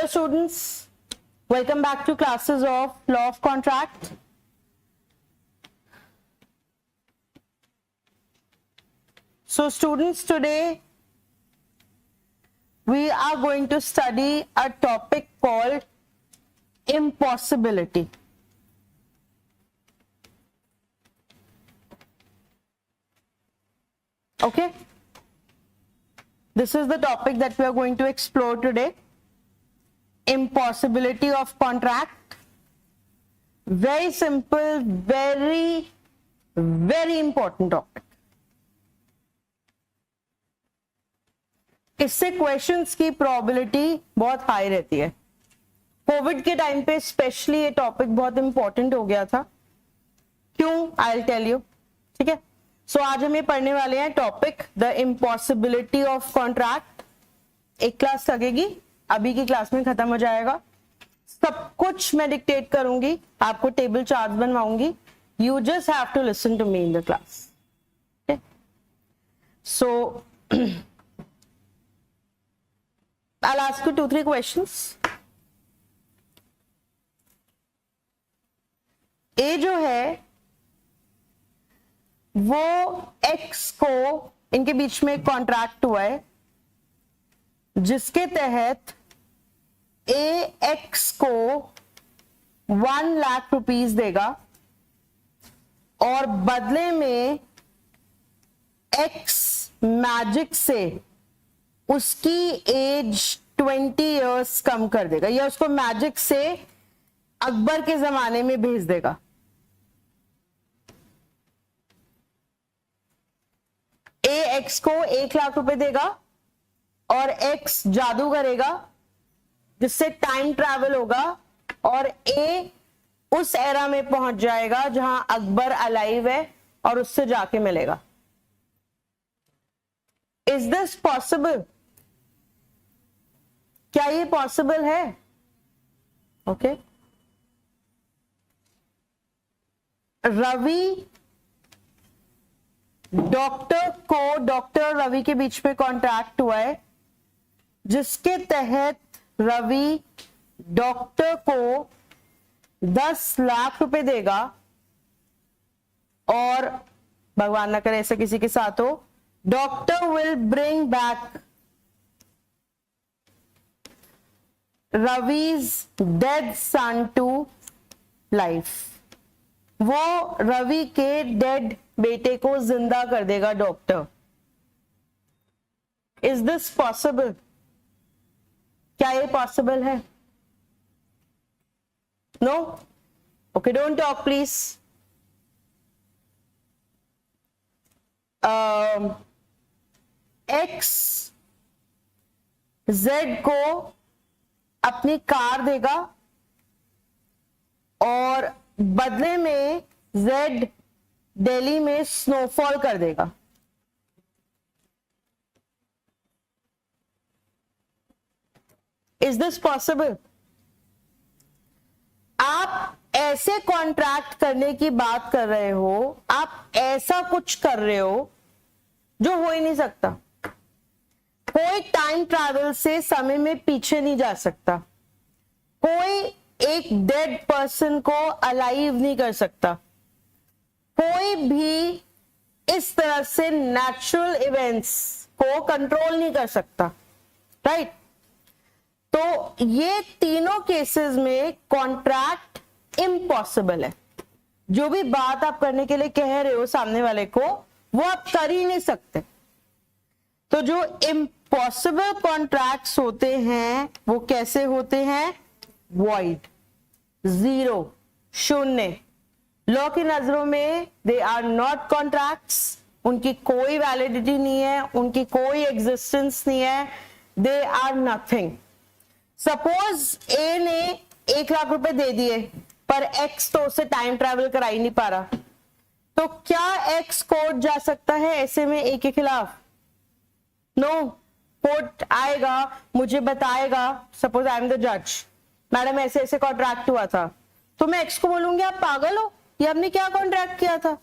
Hello students, welcome back to classes of Law of Contract. So students, today we are going to study a topic called impossibility. Okay, this is the topic that we are going to explore today. Impossibility of contract. Very simple, very important topic. इससे questions की probability बहुत high रहती है. Covid के time पे specially ये topic बहुत important हो गया था. क्यों? I will tell you. ठीक है. सो आज हम ये पढ़ने वाले हैं topic the impossibility of contract. एक क्लास लगेगी, अभी की क्लास में खत्म हो जाएगा. सब कुछ मैं डिक्टेट करूंगी, आपको टेबल चार्ट बनवाऊंगी. You just have to listen to me in the class. So I'll ask you 2-3 questions. A जो है वो X को, इनके बीच में कॉन्ट्रैक्ट हुआ है जिसके तहत A X को 1 लाख रुपीस देगा और बदले में X मैजिक से उसकी एज 20 इयर्स कम कर देगा या उसको मैजिक से अकबर के जमाने में भेज देगा. ए एक्स को 1 लाख रुपए देगा और एक्स जादू करेगा जिससे टाइम ट्रैवल होगा और ए उस एरा में पहुंच जाएगा जहां अकबर अलाइव है और उससे जाके मिलेगा. Is this possible? क्या ये पॉसिबल है? ओके. रवि डॉक्टर रवि के बीच में कॉन्ट्रैक्ट हुआ है जिसके तहत रवि डॉक्टर को 10 लाख रुपए देगा और भगवान ना करे ऐसा किसी के साथ हो. Doctor will bring back Ravi's dead son to life. वो रवि के डेड बेटे को जिंदा कर देगा डॉक्टर. Is this possible? क्या ये पॉसिबल है? No? Okay, don't talk please. X Z को अपनी कार देगा और बदले में जेड दिल्ली में स्नोफॉल कर देगा. Is this possible? आप ऐसे कॉन्ट्रैक्ट करने की बात कर रहे हो, आप ऐसा कुछ कर रहे हो जो हो ही नहीं सकता. कोई टाइम ट्रैवल से समय में पीछे नहीं जा सकता. कोई एक डेड पर्सन को अलाइव नहीं कर सकता. कोई भी इस तरह से नेचुरल इवेंट्स को कंट्रोल नहीं कर सकता. राइट? तो ये तीनों केसेस में कॉन्ट्रैक्ट इम्पॉसिबल है. जो भी बात आप करने के लिए कह रहे हो सामने वाले को, वो आप कर ही नहीं सकते. तो जो इम्पॉसिबल कॉन्ट्रैक्ट्स होते हैं वो कैसे होते हैं? वॉइड, जीरो, शून्य. लॉ की नजरों में दे आर नॉट कॉन्ट्रैक्ट्स. उनकी कोई वैलिडिटी नहीं है, उनकी कोई एग्जिस्टेंस नहीं है. They are nothing. Suppose A ने 1 लाख रुपए दे दिए पर एक्स तो उसे टाइम ट्रैवल करा ही नहीं पा रहा. तो क्या एक्स कोर्ट जा सकता है ऐसे में ए के खिलाफ? नो. कोर्ट आएगा, मुझे बताएगा, सपोज आई एम द जज, मैडम ऐसे ऐसे कॉन्ट्रैक्ट हुआ था, तो मैं एक्स को बोलूंगी आप पागल हो, ये आपने क्या कॉन्ट्रैक्ट किया था.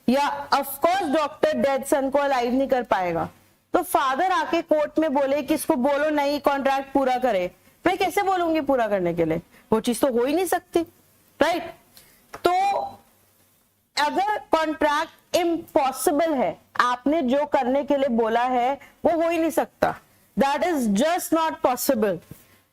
या ऑफ कोर्स डॉक्टर डेड सन को अलाइव नहीं कर पाएगा, तो फादर आके कोर्ट में बोले कि इसको बोलो नहीं कॉन्ट्रैक्ट पूरा करे, मैं कैसे बोलूंगी पूरा करने के लिए? वो चीज तो हो ही नहीं सकती, राइट? तो अगर कॉन्ट्रैक्ट इम्पॉसिबल है, आपने जो करने के लिए बोला है वो हो ही नहीं सकता, that is just not possible,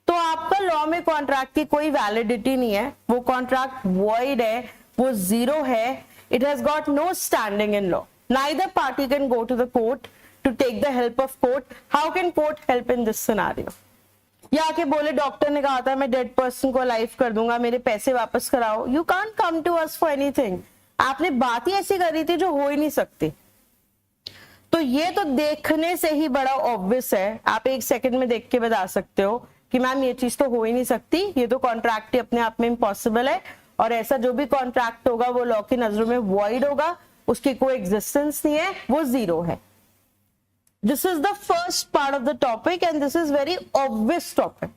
तो आपका लॉ में कॉन्ट्रैक्ट की कोई वैलिडिटी नहीं है, वो कॉन्ट्रैक्ट वॉइड है, वो जीरो है, it has got no standing in law. Neither party can go to the court to take the help of court. How can court help in this scenario? या आके बोले doctor ने कहा था मैं डेड पर्सन को live कर दूंगा, मेरे पैसे वापस कराओ. You can't come to us for anything. आपने बात ही ऐसी करी थी जो हो ही नहीं सकती. तो ये तो देखने से ही बड़ा ऑब्वियस है, आप एक सेकंड में देख के बता सकते हो कि मैम ये चीज तो हो ही नहीं सकती, ये तो कॉन्ट्रैक्ट ही अपने आप में इम्पॉसिबल है, और ऐसा जो भी कॉन्ट्रैक्ट होगा वो लॉ की नजरों में वॉइड होगा, उसकी कोई एग्जिस्टेंस नहीं है, वो जीरो है. This is the first part of the topic and this is very obvious topic.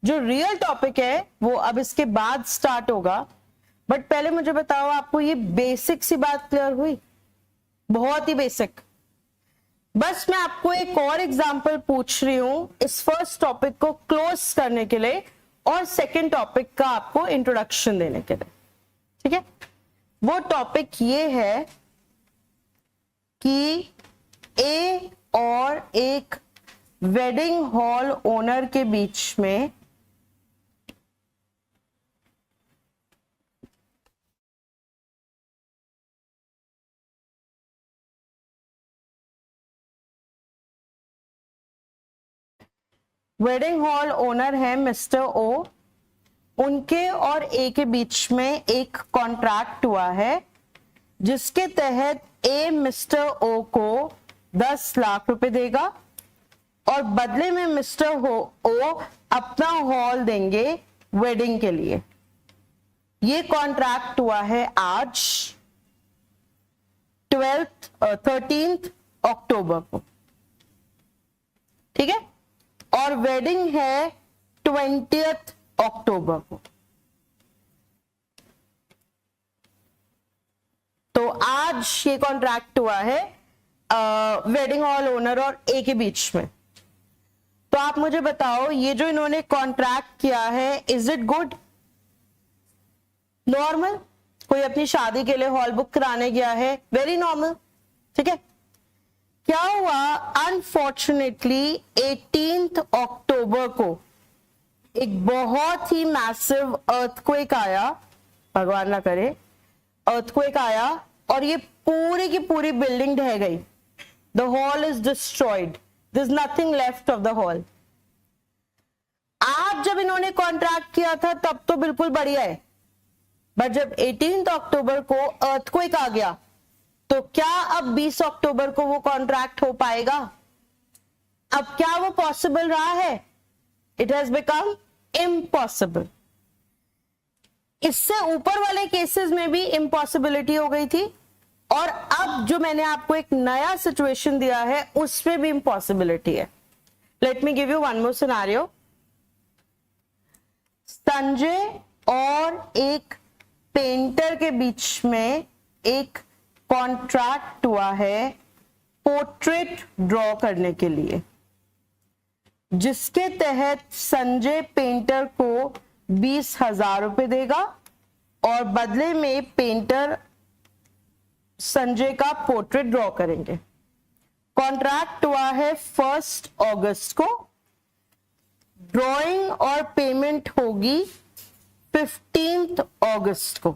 जो रियल टॉपिक है वो अब इसके बाद स्टार्ट होगा, बट पहले मुझे बताओ आपको ये बेसिक सी बात क्लियर हुई? बहुत ही बेसिक. बस मैं आपको एक और एग्जांपल पूछ रही हूं इस फर्स्ट टॉपिक को क्लोज करने के लिए और सेकंड टॉपिक का आपको इंट्रोडक्शन देने के लिए. ठीक है? वो टॉपिक ये है कि ए और एक वेडिंग हॉल ओनर के बीच में वेडिंग हॉल ओनर है मिस्टर ओ, उनके और ए के बीच में एक कॉन्ट्रैक्ट हुआ है जिसके तहत ए मिस्टर ओ को 10 लाख रुपए देगा और बदले में मिस्टर ओ अपना हॉल देंगे वेडिंग के लिए. ये कॉन्ट्रैक्ट हुआ है आज 13 अक्टूबर को. ठीक है? और वेडिंग है 20 अक्टूबर को. तो आज ये कॉन्ट्रैक्ट हुआ है वेडिंग हॉल ओनर और ए के बीच में. तो आप मुझे बताओ ये जो इन्होंने कॉन्ट्रैक्ट किया है, इज इट गुड? नॉर्मल. कोई अपनी शादी के लिए हॉल बुक कराने गया है, वेरी नॉर्मल. ठीक है? क्या हुआ? अनफॉर्चुनेटली 18 अक्टूबर को एक बहुत ही मैसिव अर्थक्वेक आया, भगवान ना करे, अर्थक्वेक आया और ये पूरी की पूरी बिल्डिंग ढह गई. The hall is destroyed, there is nothing left of the hall. आज जब इन्होंने कॉन्ट्रैक्ट किया था तब तो बिल्कुल बढ़िया है, बट जब 18 अक्टूबर को अर्थक्वेक आ गया तो क्या अब 20 अक्टूबर को वो कॉन्ट्रैक्ट हो पाएगा? अब क्या वो पॉसिबल रहा है? It has become impossible. इससे ऊपर वाले केसेस में भी इम्पॉसिबिलिटी हो गई थी और अब जो मैंने आपको एक नया सिचुएशन दिया है उसमें भी इम्पॉसिबिलिटी है. Let me give you one more scenario. Sanjay और एक पेंटर के बीच में एक कॉन्ट्रैक्ट हुआ है पोर्ट्रेट ड्रॉ करने के लिए, जिसके तहत संजय पेंटर को 20,000 रुपए देगा और बदले में पेंटर संजय का पोर्ट्रेट ड्रॉ करेंगे. कॉन्ट्रैक्ट हुआ है 1 अगस्त को. ड्राइंग और पेमेंट होगी 15 अगस्त को.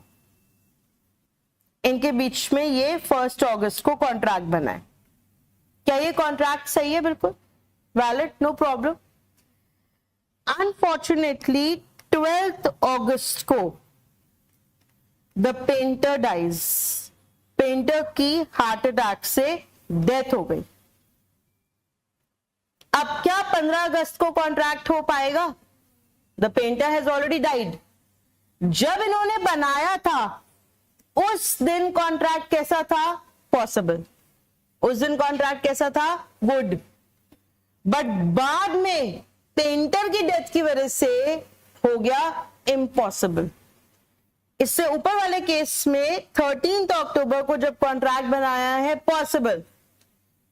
इनके बीच में ये 1 अगस्त को कॉन्ट्रैक्ट बना है. क्या ये कॉन्ट्रैक्ट सही है? बिल्कुल वैलिड, नो प्रॉब्लम. अनफॉर्चुनेटली 12 अगस्त को द पेंटर डाइज. पेंटर की हार्ट अटैक से डेथ हो गई. अब क्या 15 अगस्त को कॉन्ट्रैक्ट हो पाएगा? The painter has already died. जब इन्होंने बनाया था उस दिन कॉन्ट्रैक्ट कैसा था? पॉसिबल. उस दिन कॉन्ट्रैक्ट कैसा था? गुड. बट बाद में पेंटर की डेथ की वजह से हो गया इम्पॉसिबल. इससे ऊपर वाले केस में 13 अक्टूबर को जब कॉन्ट्रैक्ट बनाया है पॉसिबल,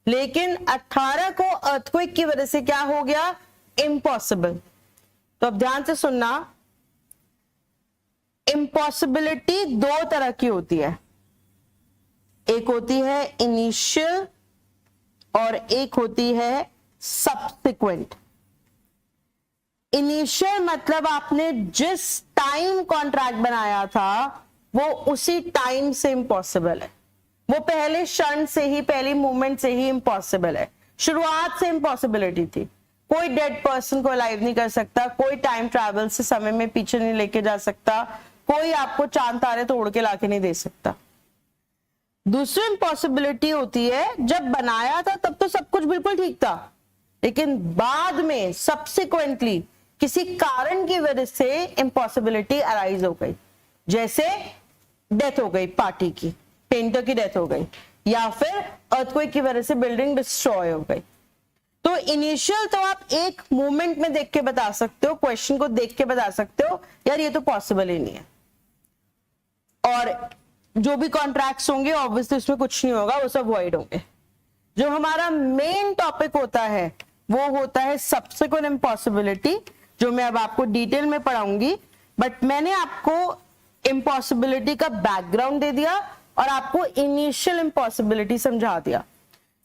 लेकिन 18 को अर्थक्वेक की वजह से क्या हो गया? इम्पॉसिबल. तो अब ध्यान से सुनना, इम्पॉसिबिलिटी दो तरह की होती है, एक होती है इनिशियल और एक होती है सब्सिक्वेंट। इनिशियल मतलब आपने जिस टाइम कॉन्ट्रैक्ट बनाया था वो उसी टाइम से इम्पॉसिबल है, वो पहले क्षण से ही, पहली मूवमेंट से ही इम्पॉसिबल है, शुरुआत से इम्पॉसिबिलिटी थी। कोई डेड पर्सन को अलाइव नहीं कर सकता, कोई टाइम ट्रैवल से समय में पीछे नहीं लेके जा सकता, कोई आपको चांद तारे तोड़ के लाके नहीं दे सकता। दूसरी इम्पॉसिबिलिटी होती है जब बनाया था तब तो सब कुछ बिल्कुल ठीक था, लेकिन बाद में सब्सिक्वेंटली किसी कारण की वजह से इम्पॉसिबिलिटी अराइज हो गई, जैसे डेथ हो गई पार्टी की, पेंटर की डेथ हो गई, या फिर अर्थक्वेक की वजह से बिल्डिंग डिस्ट्रॉय हो गई। तो इनिशियल तो आप एक मूवमेंट में देख के बता सकते हो, क्वेश्चन को देख के बता सकते हो यार ये तो पॉसिबल ही नहीं है, और जो भी कॉन्ट्रैक्ट्स होंगे ऑब्वियसली उसमें कुछ नहीं होगा, वो सब वॉइड होंगे। जो हमारा मेन टॉपिक होता है वो होता है सब्सिक्वेंट इम्पॉसिबिलिटी, जो मैं अब आपको डिटेल में पढ़ाऊंगी, बट मैंने आपको इम्पॉसिबिलिटी का बैकग्राउंड दे दिया और आपको इनिशियल इम्पॉसिबिलिटी समझा दिया।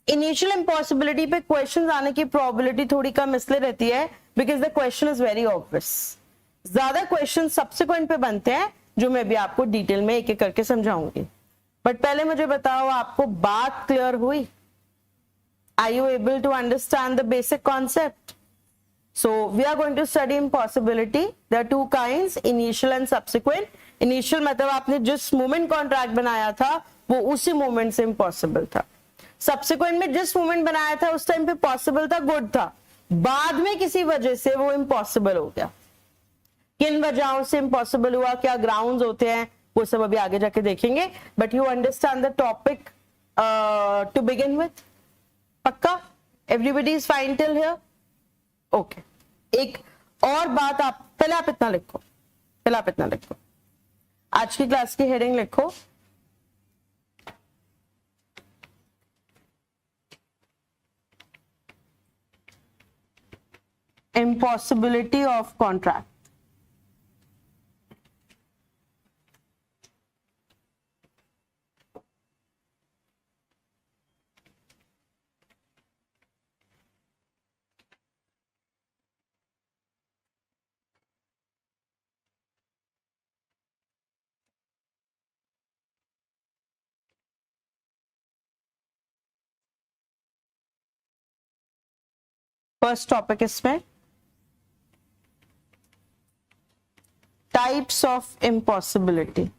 इनिशियल इम्पॉसिबिलिटी पे क्वेश्चंस आने की प्रोबेबिलिटी थोड़ी कम इसलिए रहती है because the question is very obvious. ज्यादा क्वेश्चन सब्सिक्वेंट पे बनते हैं, जो मैं भी आपको डिटेल में एक एक करके समझाऊंगी। बट पहले मुझे बताओ, आपको बात क्लियर हुई? Are you able to understand the basic concept? So we are going to study impossibility. There are two kinds, initial and subsequent. Initial मतलब आपने जिस मोमेंट कॉन्ट्रैक्ट बनाया था वो उसी मोमेंट से इम्पॉसिबल था। Subsequent में जिस मोमेंट बनाया था उस टाइम पे पॉसिबल था, गुड था, बाद में किसी वजह से वो इम्पॉसिबल हो गया। किन वजहों से इम्पॉसिबल हुआ, क्या ग्राउंड्स होते हैं, वो सब अभी आगे जाके देखेंगे। But you understand the topic to begin with? पक्का? Everybody is fine till here? Okay. एक और बात, आप पहले आप इतना लिखो, पहले आप इतना लिखो, आज की क्लास की हेडिंग लिखो, impossibility of contract. First topic इसमें टाइप्स ऑफ इम्पॉसिबिलिटी।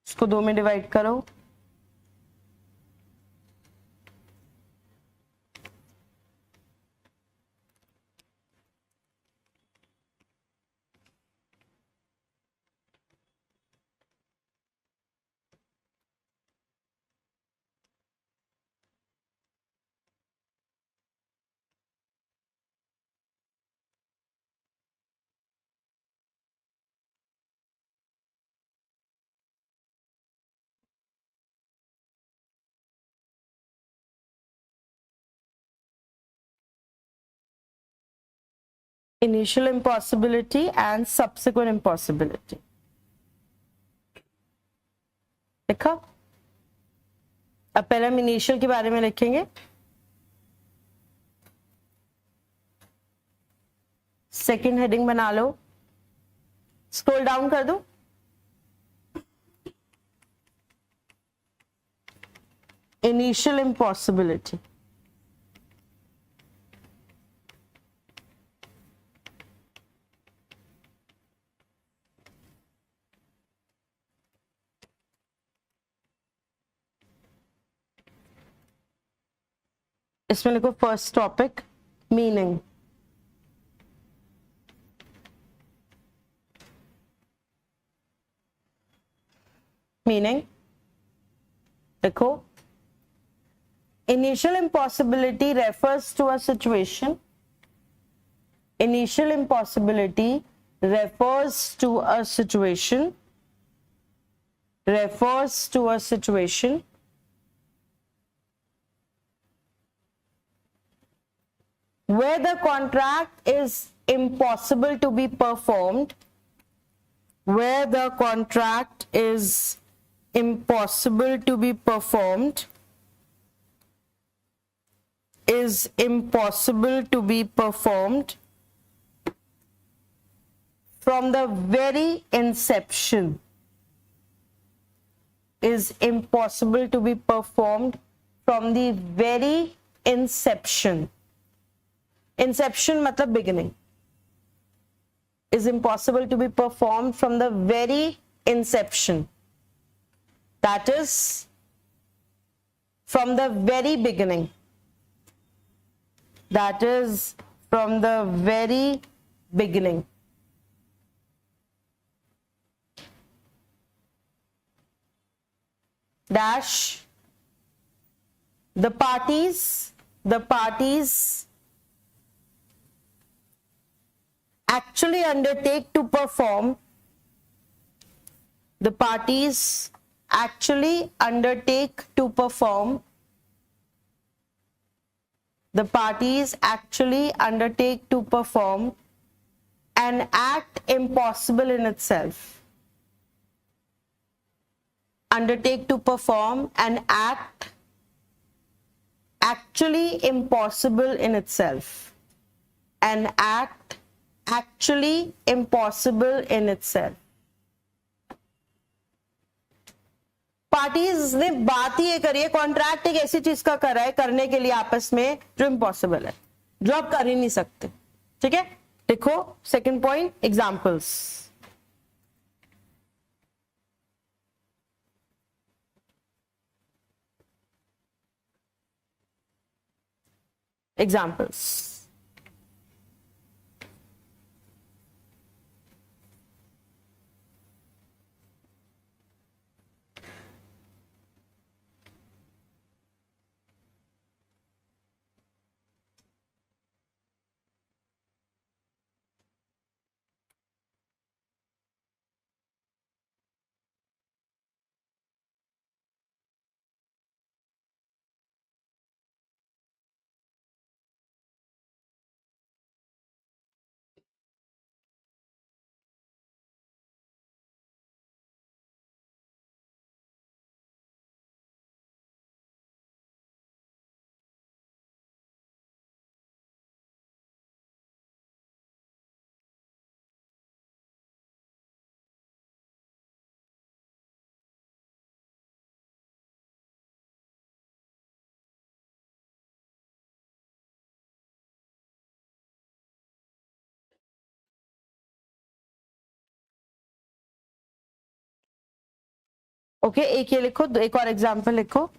इसको दो में डिवाइड करो। Initial impossibility and subsequent impossibility. लिखा? अब पहले हम इनिशियल के बारे में लिखेंगे, सेकेंड हेडिंग बना लो, स्क्रॉल डाउन कर दो, इनिशियल इम्पॉसिबिलिटी। इसमें लिखो फर्स्ट टॉपिक, मीनिंग। मीनिंग देखो, initial impossibility refers to a situation, initial impossibility refers to a situation refers to a situation where the contract is impossible to be performed, where the contract is impossible to be performed, is impossible to be performed from the very inception, is impossible to be performed from the very inception. Inception matlab beginning. Is impossible to be performed from the very inception. That is, from the very beginning. That is, from the very beginning. Dash, the parties actually undertake to perform, the parties actually undertake to perform, the parties actually undertake to perform an act impossible in itself. Undertake to perform an act actually impossible in itself. An act actually impossible in itself. Parties ने बात ही ये करी है, contract एक ऐसी चीज का करा है करने के लिए आपस में जो इम्पॉसिबल है, जो आप कर ही नहीं सकते. ठीक है, देखो second point, examples. Examples. Okay, एक ये लिखो, एक और एग्जांपल लिखो.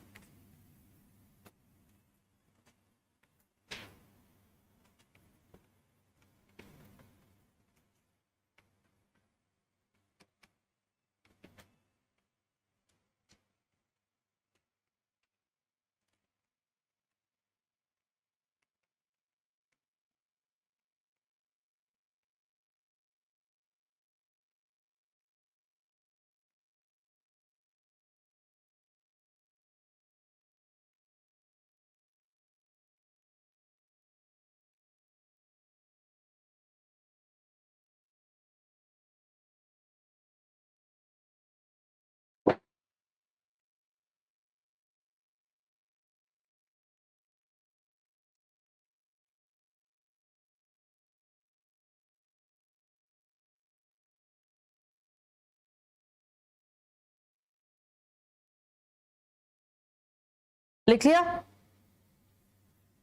लिख लिया?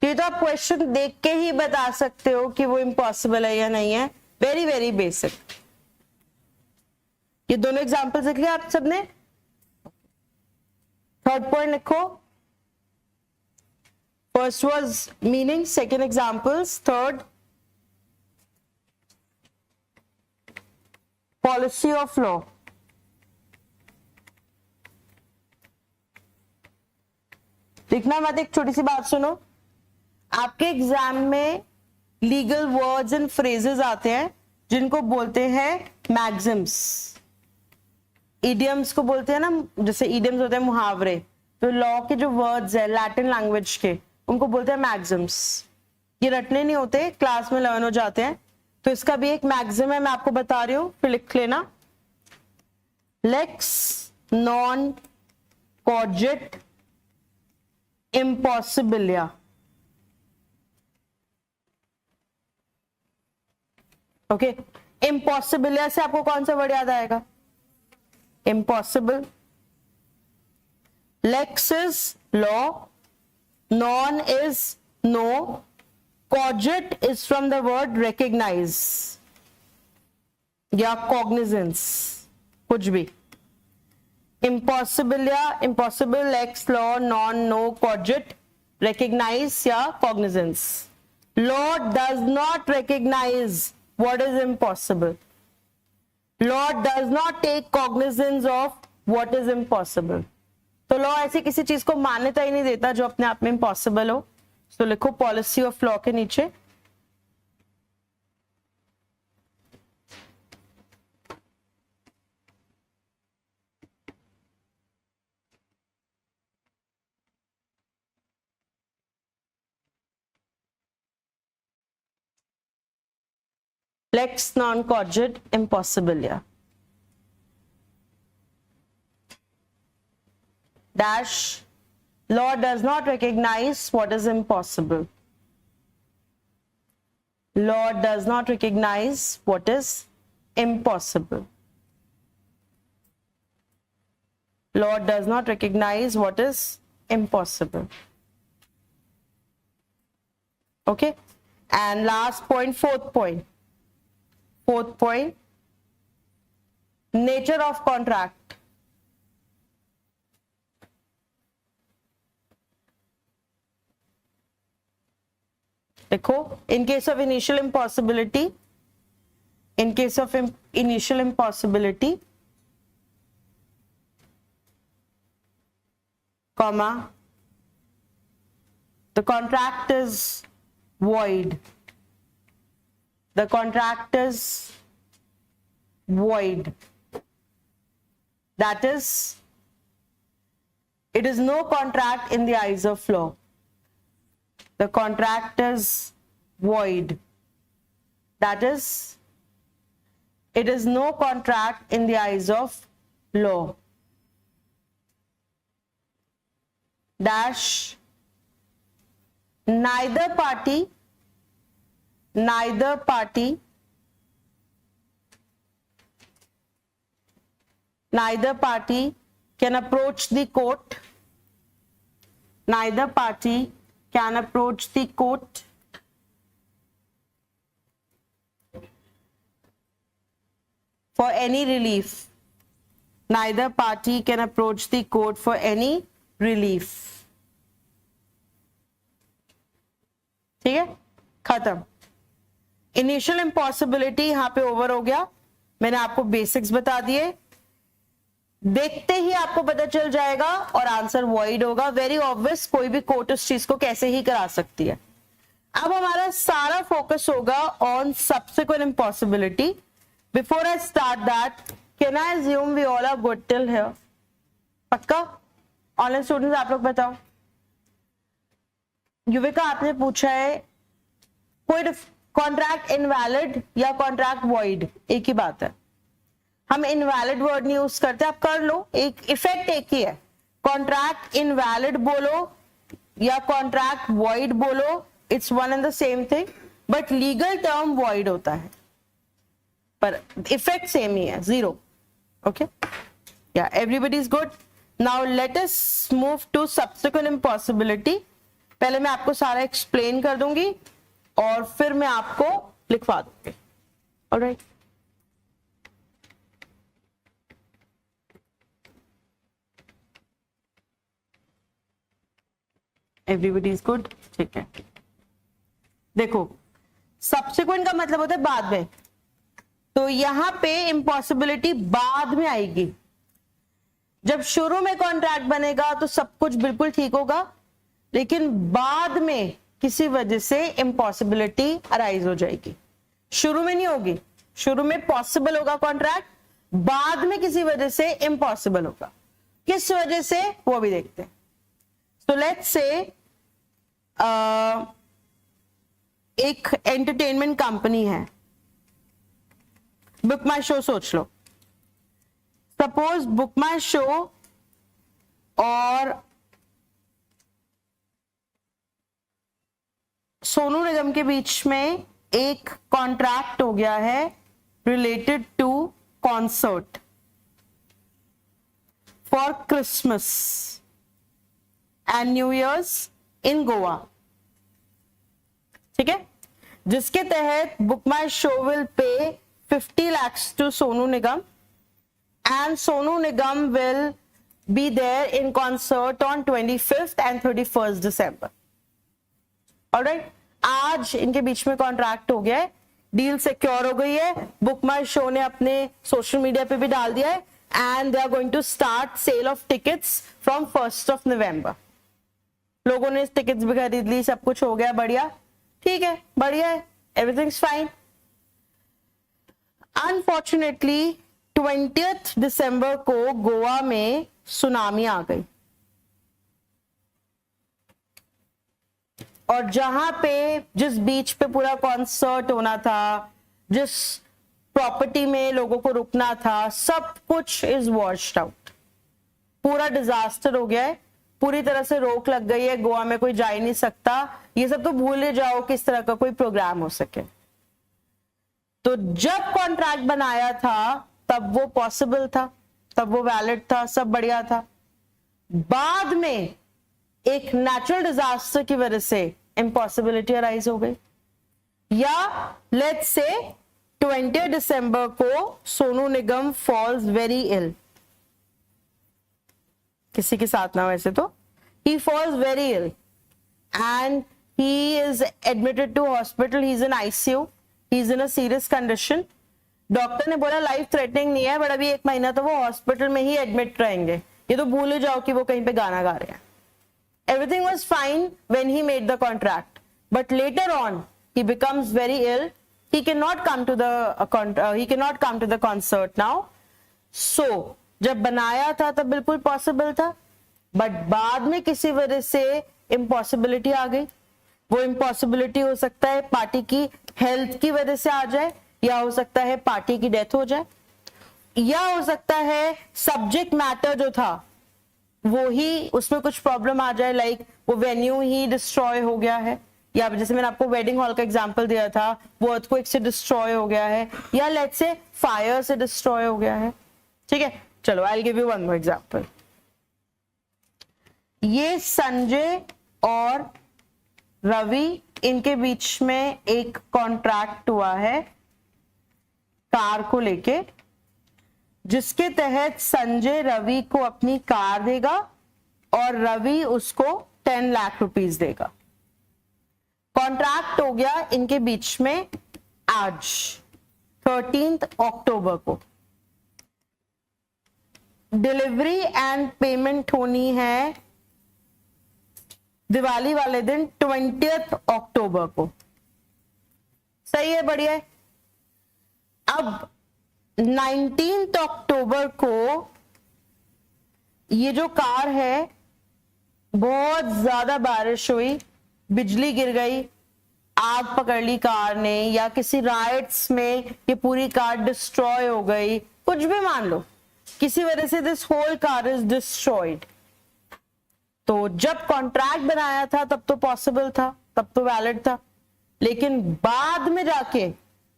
ये तो आप क्वेश्चन देख के ही बता सकते हो कि वो इम्पॉसिबल है या नहीं है. Very very basic. ये दोनों एग्जांपल्स लिख लिया आप सबने? थर्ड पॉइंट लिखो. First was meaning, second examples, third policy of law. देखना मत, एक छोटी सी बात सुनो. आपके एग्जाम में लीगल वर्ड्स एंड फ्रेजेस आते हैं जिनको बोलते हैं मैक्सिम्स. इडियम्स को बोलते हैं ना, जैसे इडियम्स होते हैं मुहावरे, तो लॉ के जो वर्ड्स है लैटिन लैंग्वेज के, उनको बोलते हैं मैक्सिम्स। ये रटने नहीं होते, क्लास में लर्न हो जाते हैं। तो इसका भी एक मैक्सिम है, मैं आपको बता रही हूं, फिर लिख लेना। लेक्स नॉन कॉजिट इम्पॉसिबिलिया। ओके, इम्पॉसिबिलिया से आपको कौन सा वर्ड याद आएगा? इम्पॉसिबल। लेक्स इज लॉ, नॉन इज नो, कॉजिट is from the word recognise या कॉग्निजेंस, कुछ भी। इम्पॉसिबिलिया, इम्पॉसिबल, लेक्स, लॉ, नॉन, नो, कॉजिट, रिकॉग्नाइज या cognizance. Law does not recognise what is impossible. Law does not take cognizance of what is impossible. तो लॉ ऐसी किसी चीज को मान्यता ही नहीं देता जो अपने आप में इम्पॉसिबल हो। तो लिखो पॉलिसी ऑफ लॉ के नीचे। Lex non cogit impossibilia. Dash, law does not recognize what is impossible. Law does not recognize what is impossible. Law does not recognize what is impossible. Okay, and last point, fourth point. Fourth point, nature of contract. देखो, in case of initial impossibility, in case of initial impossibility, comma, the contract is void. The contract is void. That is, it is no contract in the eyes of law. The contract is void. That is, it is no contract in the eyes of law. Dash, neither party can approach the court. Neither party can approach the court for any relief. Neither party can approach the court for any relief. ठीक है, खत्म। Initial impossibility यहां पे over हो गया। मैंने आपको basics बता दिए, देखते ही आपको पता चल जाएगा और आंसर वॉइड होगा। वेरी ऑब्वियस, कोई भी कोर्ट उस चीज को कैसे ही करा सकती है। अब हमारा सारा फोकस होगा on subsequent impossibility. Before I start that, can I assume we all are good till here? पक्का? ऑनलाइन स्टूडेंट्स आप लोग बताओ। युविका आपने पूछा है कोई कॉन्ट्रैक्ट इनवैलिड या कॉन्ट्रैक्ट वॉइड, एक ही बात है। हम इनवैलिड वर्ड नहीं यूज करते, आप कर लो, एक इफेक्ट एक ही है। कॉन्ट्रैक्ट इनवैलिड बोलो या कॉन्ट्रैक्ट वॉइड बोलो, it's one and the same thing, but legal term void होता है, पर इफेक्ट सेम ही है, zero. Okay, yeah everybody is good. Now let us move to subsequent impossibility. पहले मैं आपको सारा एक्सप्लेन कर दूंगी और फिर मैं आपको लिखवा दूंगी। Alright, everybody is good. ठीक है, देखो सब्सिक्वेंट का मतलब होता है बाद में, तो यहां पे इम्पॉसिबिलिटी बाद में आएगी। जब शुरू में कॉन्ट्रैक्ट बनेगा तो सब कुछ बिल्कुल ठीक होगा, लेकिन बाद में किसी वजह से इम्पॉसिबिलिटी अराइज हो जाएगी। शुरू में नहीं होगी, शुरू में पॉसिबल होगा कॉन्ट्रैक्ट, बाद में किसी वजह से इम्पॉसिबल होगा। किस वजह से वो भी देखते हैं। तो लेट्स से एक एंटरटेनमेंट कंपनी है, बुक माई शो सोच लो। सपोज बुक माई शो और सोनू निगम के बीच में एक कॉन्ट्रैक्ट हो गया है related to concert for Christmas and new year's in Goa. ठीक है, जिसके तहत book my show will pay 50 lakhs to Sonu Nigam and Sonu Nigam will be there in concert on 25th and 31st December। Alright, आज इनके बीच में कॉन्ट्रैक्ट हो गया है, डील सिक्योर हो गई है। बुक माई शो ने अपने सोशल मीडिया पे भी डाल दिया है and they are going to start sale of tickets from 1st November। लोगों ने टिकट्स भी खरीद ली, सब कुछ हो गया, बढ़िया, ठीक है, बढ़िया है, everything's fine. Unfortunately 20th December को गोवा में सुनामी आ गई और जहां पे जिस बीच पे पूरा कॉन्सर्ट होना था, जिस प्रॉपर्टी में लोगों को रुकना था, सब कुछ इज वॉश्ड आउट। पूरा डिजास्टर हो गया है, पूरी तरह से रोक लग गई है, गोवा में कोई जा ही नहीं सकता। ये सब तो भूल ही जाओ कि इस तरह का कोई प्रोग्राम हो सके। तो जब कॉन्ट्रैक्ट बनाया था तब वो पॉसिबल था, तब वो वैलिड था, सब बढ़िया था। बाद में एक नेचुरल डिजास्टर की वजह से इम्पॉसिबिलिटी अराइज हो गई, या लेट्स से 20 December को सोनू निगम फॉल्स वेरी इल, किसी के साथ ना वैसे तो, he falls very ill and he is admitted to hospital, he is in ICU, he is in a serious condition। Doctor ने बोला लाइफ थ्रेटनिंग नहीं है, बट अभी 1 महीना तो वो हॉस्पिटल में ही एडमिट रहेंगे। ये तो भूल ही जाओ कि वो कहीं पे गाना गा रहे हैं। Everything was fine when he made the contract, but later on he becomes very ill, he cannot come to the concert now। So जब बनाया था तब बिल्कुल पॉसिबल था, बट बाद में किसी वजह से इम्पॉसिबिलिटी आ गई। वो इम्पॉसिबिलिटी हो सकता है पार्टी की हेल्थ की वजह से आ जाए, या हो सकता है पार्टी की डेथ हो जाए, या हो सकता है सब्जेक्ट मैटर जो था वो ही उसमें कुछ प्रॉब्लम आ जाए, लाइक वो वेन्यू ही डिस्ट्रॉय हो गया है, या जैसे मैंने आपको वेडिंग हॉल का एग्जांपल दिया था, वो अर्थक्वेक से डिस्ट्रॉय हो गया है, या लेट्स से फायर से डिस्ट्रॉय हो गया है। ठीक है, चलो I will give you one more example. ये संजय और रवि, इनके बीच में एक कॉन्ट्रैक्ट हुआ है कार को लेके, जिसके तहत संजय रवि को अपनी कार देगा और रवि उसको 10 लाख रुपीस देगा। कॉन्ट्रैक्ट हो गया इनके बीच में आज 13 अक्टूबर को। डिलीवरी एंड पेमेंट होनी है दिवाली वाले दिन 20 अक्टूबर को। सही है, बढ़िया है। अब 19 अक्टूबर को ये जो कार है, बहुत ज्यादा बारिश हुई, बिजली गिर गई, आग पकड़ ली कार ने, या किसी राइट्स में ये पूरी कार डिस्ट्रॉय हो गई, कुछ भी मान लो, किसी वजह से this whole car is destroyed. तो जब कॉन्ट्रैक्ट बनाया था तब तो पॉसिबल था, तब तो वैलिड था, लेकिन बाद में जाके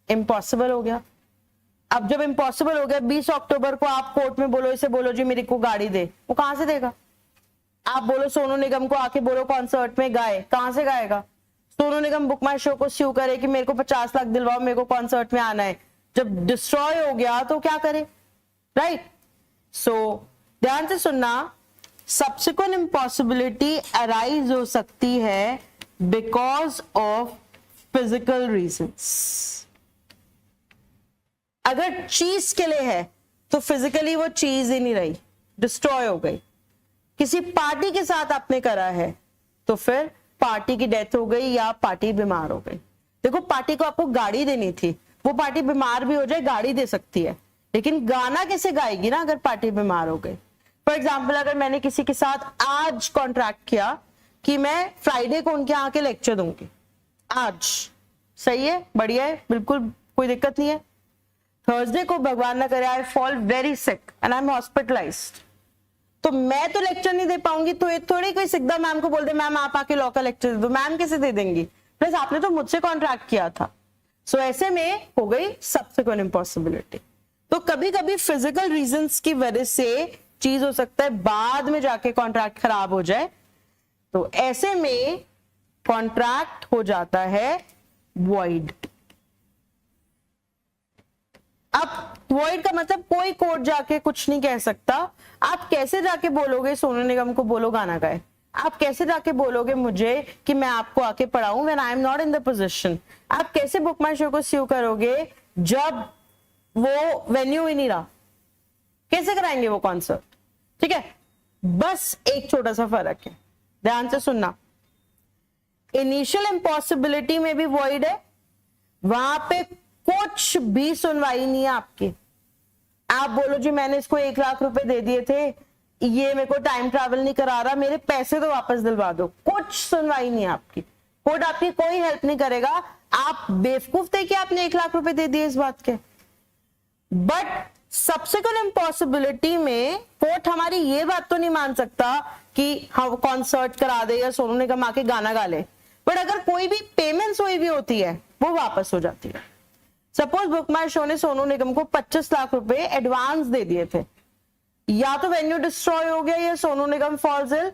इम्पॉसिबल हो गया। अब जब इम्पॉसिबल हो गया, 20 अक्टूबर को आप कोर्ट में बोलो, इसे बोलो जी मेरे को गाड़ी दे, वो कहां से देगा? आप बोलो सोनू निगम को आके बोलो कॉन्सर्ट में गाए, कहां से गाएगा? सोनू निगम बुक माई शो को स्यू करे कि मेरे को 50 लाख दिलवाओ, मेरे को कॉन्सर्ट में आना है। जब डिस्ट्रॉय हो गया तो क्या करे, राइट? सो ध्यान से सुनना, सब्सिक्वेंट इम्पॉसिबिलिटी अराइज हो सकती है बिकॉज ऑफ फिजिकल रीजंस। अगर चीज के लिए है तो फिजिकली वो चीज ही नहीं रही, डिस्ट्रॉय हो गई। किसी पार्टी के साथ आपने करा है तो फिर पार्टी की डेथ हो गई या पार्टी बीमार हो गई। देखो, पार्टी को आपको गाड़ी देनी थी, वो पार्टी बीमार भी हो जाए गाड़ी दे सकती है, लेकिन गाना कैसे गाएगी ना अगर पार्टी बीमार हो गई। फॉर एग्जाम्पल अगर मैंने किसी के साथ आज कॉन्ट्रैक्ट किया कि मैं फ्राइडे को उनके यहाँ के लेक्चर दूंगी, आज सही है, बढ़िया है, बिल्कुल कोई दिक्कत नहीं है। थर्सडे को भगवान ना करे I fall very sick and I am hospitalised, तो मैं तो लेक्चर नहीं दे पाऊंगी, तो ये थोड़ी कोई सिकदा मैम को बोल दे मैम आप आके लॉ का लेक्चर दे दो, मैम कैसे दे देंगी, प्लस आपने तो मुझसे कॉन्ट्रैक्ट किया था। सो ऐसे में हो गई सब्सिक्वेंट इम्पॉसिबिलिटी। तो कभी कभी फिजिकल रीजंस की वजह से चीज हो सकता है बाद में जाके कॉन्ट्रैक्ट खराब हो जाए, तो ऐसे में कॉन्ट्रैक्ट हो जाता है वॉइड। अब वॉइड का मतलब कोई कोर्ट जाके कुछ नहीं कह सकता। आप कैसे जाके बोलोगे सोनू निगम को बोलो गाना गाए, आप कैसे जाके बोलोगे मुझे कि मैं आपको आके पढ़ाऊं when I am not in the position. आप कैसे बुक माई शो को स्यू करोगे जब वो वेन्यू ही नहीं रहा, कैसे कराएंगे वो कॉन्सर्ट। ठीक है, बस एक छोटा सा फर्क है, ध्यान से सुनना। इनिशियल इम्पॉसिबिलिटी में भी वॉइड है, वहां पे कुछ भी सुनवाई नहीं है आपकी। आप बोलो जी मैंने इसको 1 लाख रुपए दे दिए थे, ये मेरे को टाइम ट्रैवल नहीं करा रहा, मेरे पैसे तो वापस दिलवा दो, कुछ सुनवाई नहीं है आपकी, कोर्ट आपकी कोई हेल्प नहीं करेगा। आप बेवकूफ थे कि आपने 1 लाख रुपए दे दिए इस बात के। बट सब्सिक्वेंट इम्पॉसिबिलिटी में कोर्ट हमारी ये बात तो नहीं मान सकता कि हम कॉन्सर्ट करा दे या सोनू निगम आके गाना गा ले, बट अगर कोई भी पेमेंट्स हुई भी होती है वो वापस हो जाती है। सपोज बुक माई शो ने सोनू निगम को 25 लाख रुपए एडवांस दे दिए थे, या तो वेन्यू डिस्ट्रॉय हो गया या Sonu Nigam falls ill,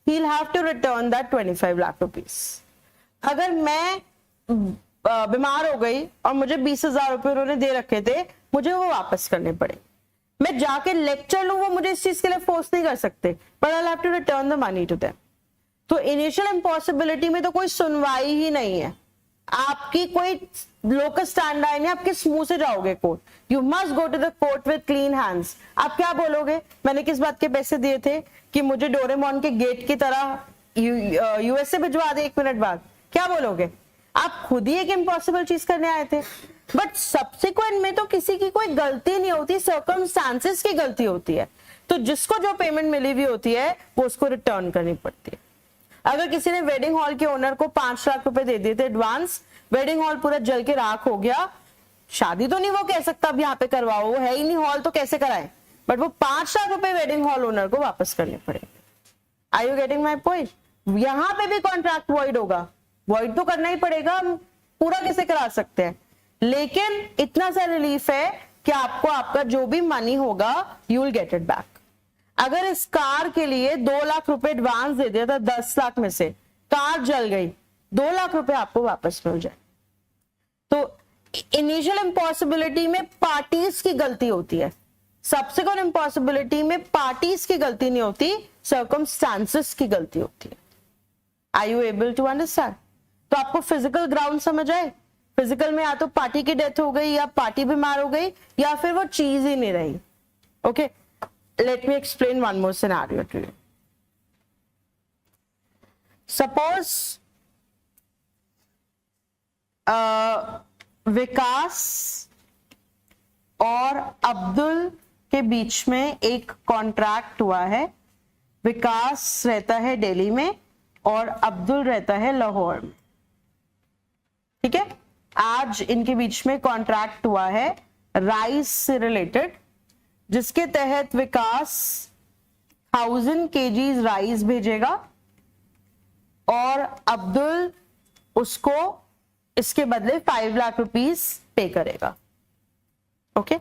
he will have to return that 25 lakh rupees. अगर मैं बीमार हो गई और मुझे 20,000 रुपए उन्होंने दे रखे थे, मुझे वो वापस करने पड़े, मैं जाके लेक्चर लूं वो मुझे इस चीज के लिए फोर्स नहीं कर सकते, but I have to return the money to them. तो इनिशियल इम्पॉसिबिलिटी में तो कोई सुनवाई ही नहीं है, आपकी कोई लोकस स्टैंडर्ड नहीं, आप किस मुंह से जाओगे court, you must go to the court with clean hands. आप क्या बोलोगे, मैंने किस बात के पैसे दिए थे कि मुझे डोरेमोन के गेट की तरह यूएसए भिजवा दे 1 मिनट बाद, क्या बोलोगे। आप खुद ही एक इम्पॉसिबल चीज करने आए थे। बट सब्सिक्वेंट में तो किसी की कोई गलती नहीं होती, सर्कमस्टांसेस की गलती होती है, तो जिसको जो पेमेंट मिली हुई होती है वो उसको रिटर्न करनी पड़ती है। अगर किसी ने वेडिंग हॉल के ओनर को 5 लाख रुपए दे दिए थे एडवांस, वेडिंग हॉल पूरा जल के राख हो गया, शादी तो नहीं वो कह सकता अब यहाँ पे करवाओ, वो है ही नहीं हॉल तो कैसे कराए, बट वो 5 लाख रुपए वेडिंग हॉल ओनर को वापस करने पड़ेंगे। Are you getting my point. यहां पे भी कॉन्ट्रैक्ट वॉइड होगा, वॉइड तो करना ही पड़ेगा, हम पूरा कैसे करा सकते हैं, लेकिन इतना सा रिलीफ है कि आपको आपका जो भी मनी होगा you will get it back. अगर इस कार के लिए 2 लाख रुपए एडवांस दे दिया था 10 लाख में से, कार जल गई, 2 लाख रुपए आपको वापस मिल जाए। तो इनिशियल इम्पॉसिबिलिटी में पार्टीज की गलती होती है, सब्सिक्वेंट इम्पॉसिबिलिटी में पार्टीज की गलती नहीं होती, सर्कमस्टांसेस की गलती होती है। Are you able to understand. तो आपको फिजिकल ग्राउंड समझ आए, फिजिकल में या तो पार्टी की डेथ हो गई या पार्टी बीमार हो गई या फिर वो चीज ही नहीं रही। Okay, let me explain one more scenario to you. Suppose विकास और अब्दुल के बीच में एक कॉन्ट्रैक्ट हुआ है। विकास रहता है दिल्ली में और अब्दुल रहता है लाहौर में। ठीक है, आज इनके बीच में कॉन्ट्रैक्ट हुआ है राइस से रिलेटेड, जिसके तहत विकास 1000 kgs राइस भेजेगा और अब्दुल उसको इसके बदले 5 लाख रुपीस पे करेगा। ओके,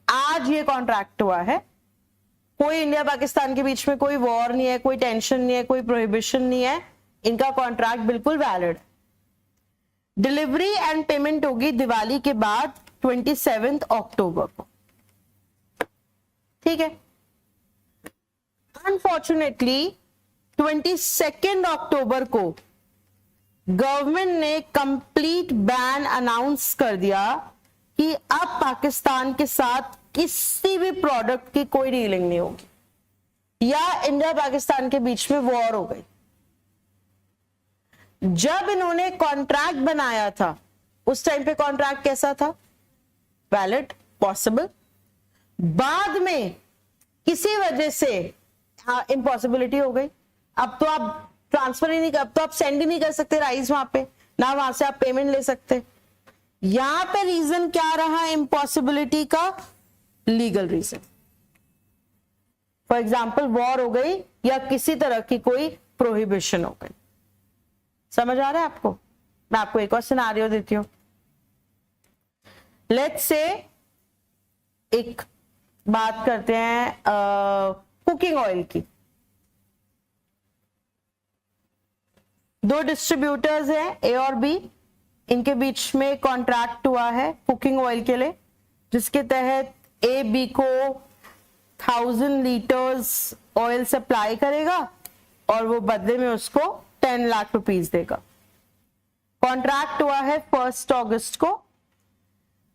आज ये कॉन्ट्रैक्ट हुआ है, कोई इंडिया पाकिस्तान के बीच में कोई वॉर नहीं है, कोई टेंशन नहीं है, कोई प्रोहिबिशन नहीं है, इनका कॉन्ट्रैक्ट बिल्कुल वैलिड। डिलीवरी एंड पेमेंट होगी दिवाली के बाद 27 अक्टूबर को। ठीक है, अनफॉर्चुनेटली 22 अक्टूबर को गवर्नमेंट ने कंप्लीट बैन अनाउंस कर दिया कि अब पाकिस्तान के साथ किसी भी प्रोडक्ट की कोई डीलिंग नहीं होगी या इंडिया पाकिस्तान के बीच में वॉर हो गई। जब इन्होंने कॉन्ट्रैक्ट बनाया था उस टाइम पे कॉन्ट्रैक्ट कैसा था, वैलिड, पॉसिबल। बाद में किसी वजह से इम्पॉसिबिलिटी हो गई, अब तो आप ट्रांसफर ही नहीं कर, अब तो आप सेंड ही नहीं कर सकते राइस वहां पे, ना वहां से आप पेमेंट ले सकते। यहां पे रीजन क्या रहा इम्पॉसिबिलिटी का? Legal reason. For example war हो गई या किसी तरह की कोई प्रोहिबिशन हो गई। समझ आ रहा है आपको? मैं आपको एक और सिनारियो देती हूं। लेट्स से एक बात करते हैं कुकिंग ऑयल की। दो डिस्ट्रीब्यूटर्स हैं ए और बी, इनके बीच में कॉन्ट्रैक्ट हुआ है कुकिंग ऑयल के लिए, जिसके तहत ए बी को 1000 लीटर्स ऑयल सप्लाई करेगा और वो बदले में उसको 10 लाख रुपीस देगा। कॉन्ट्रैक्ट हुआ है 1 अगस्त को,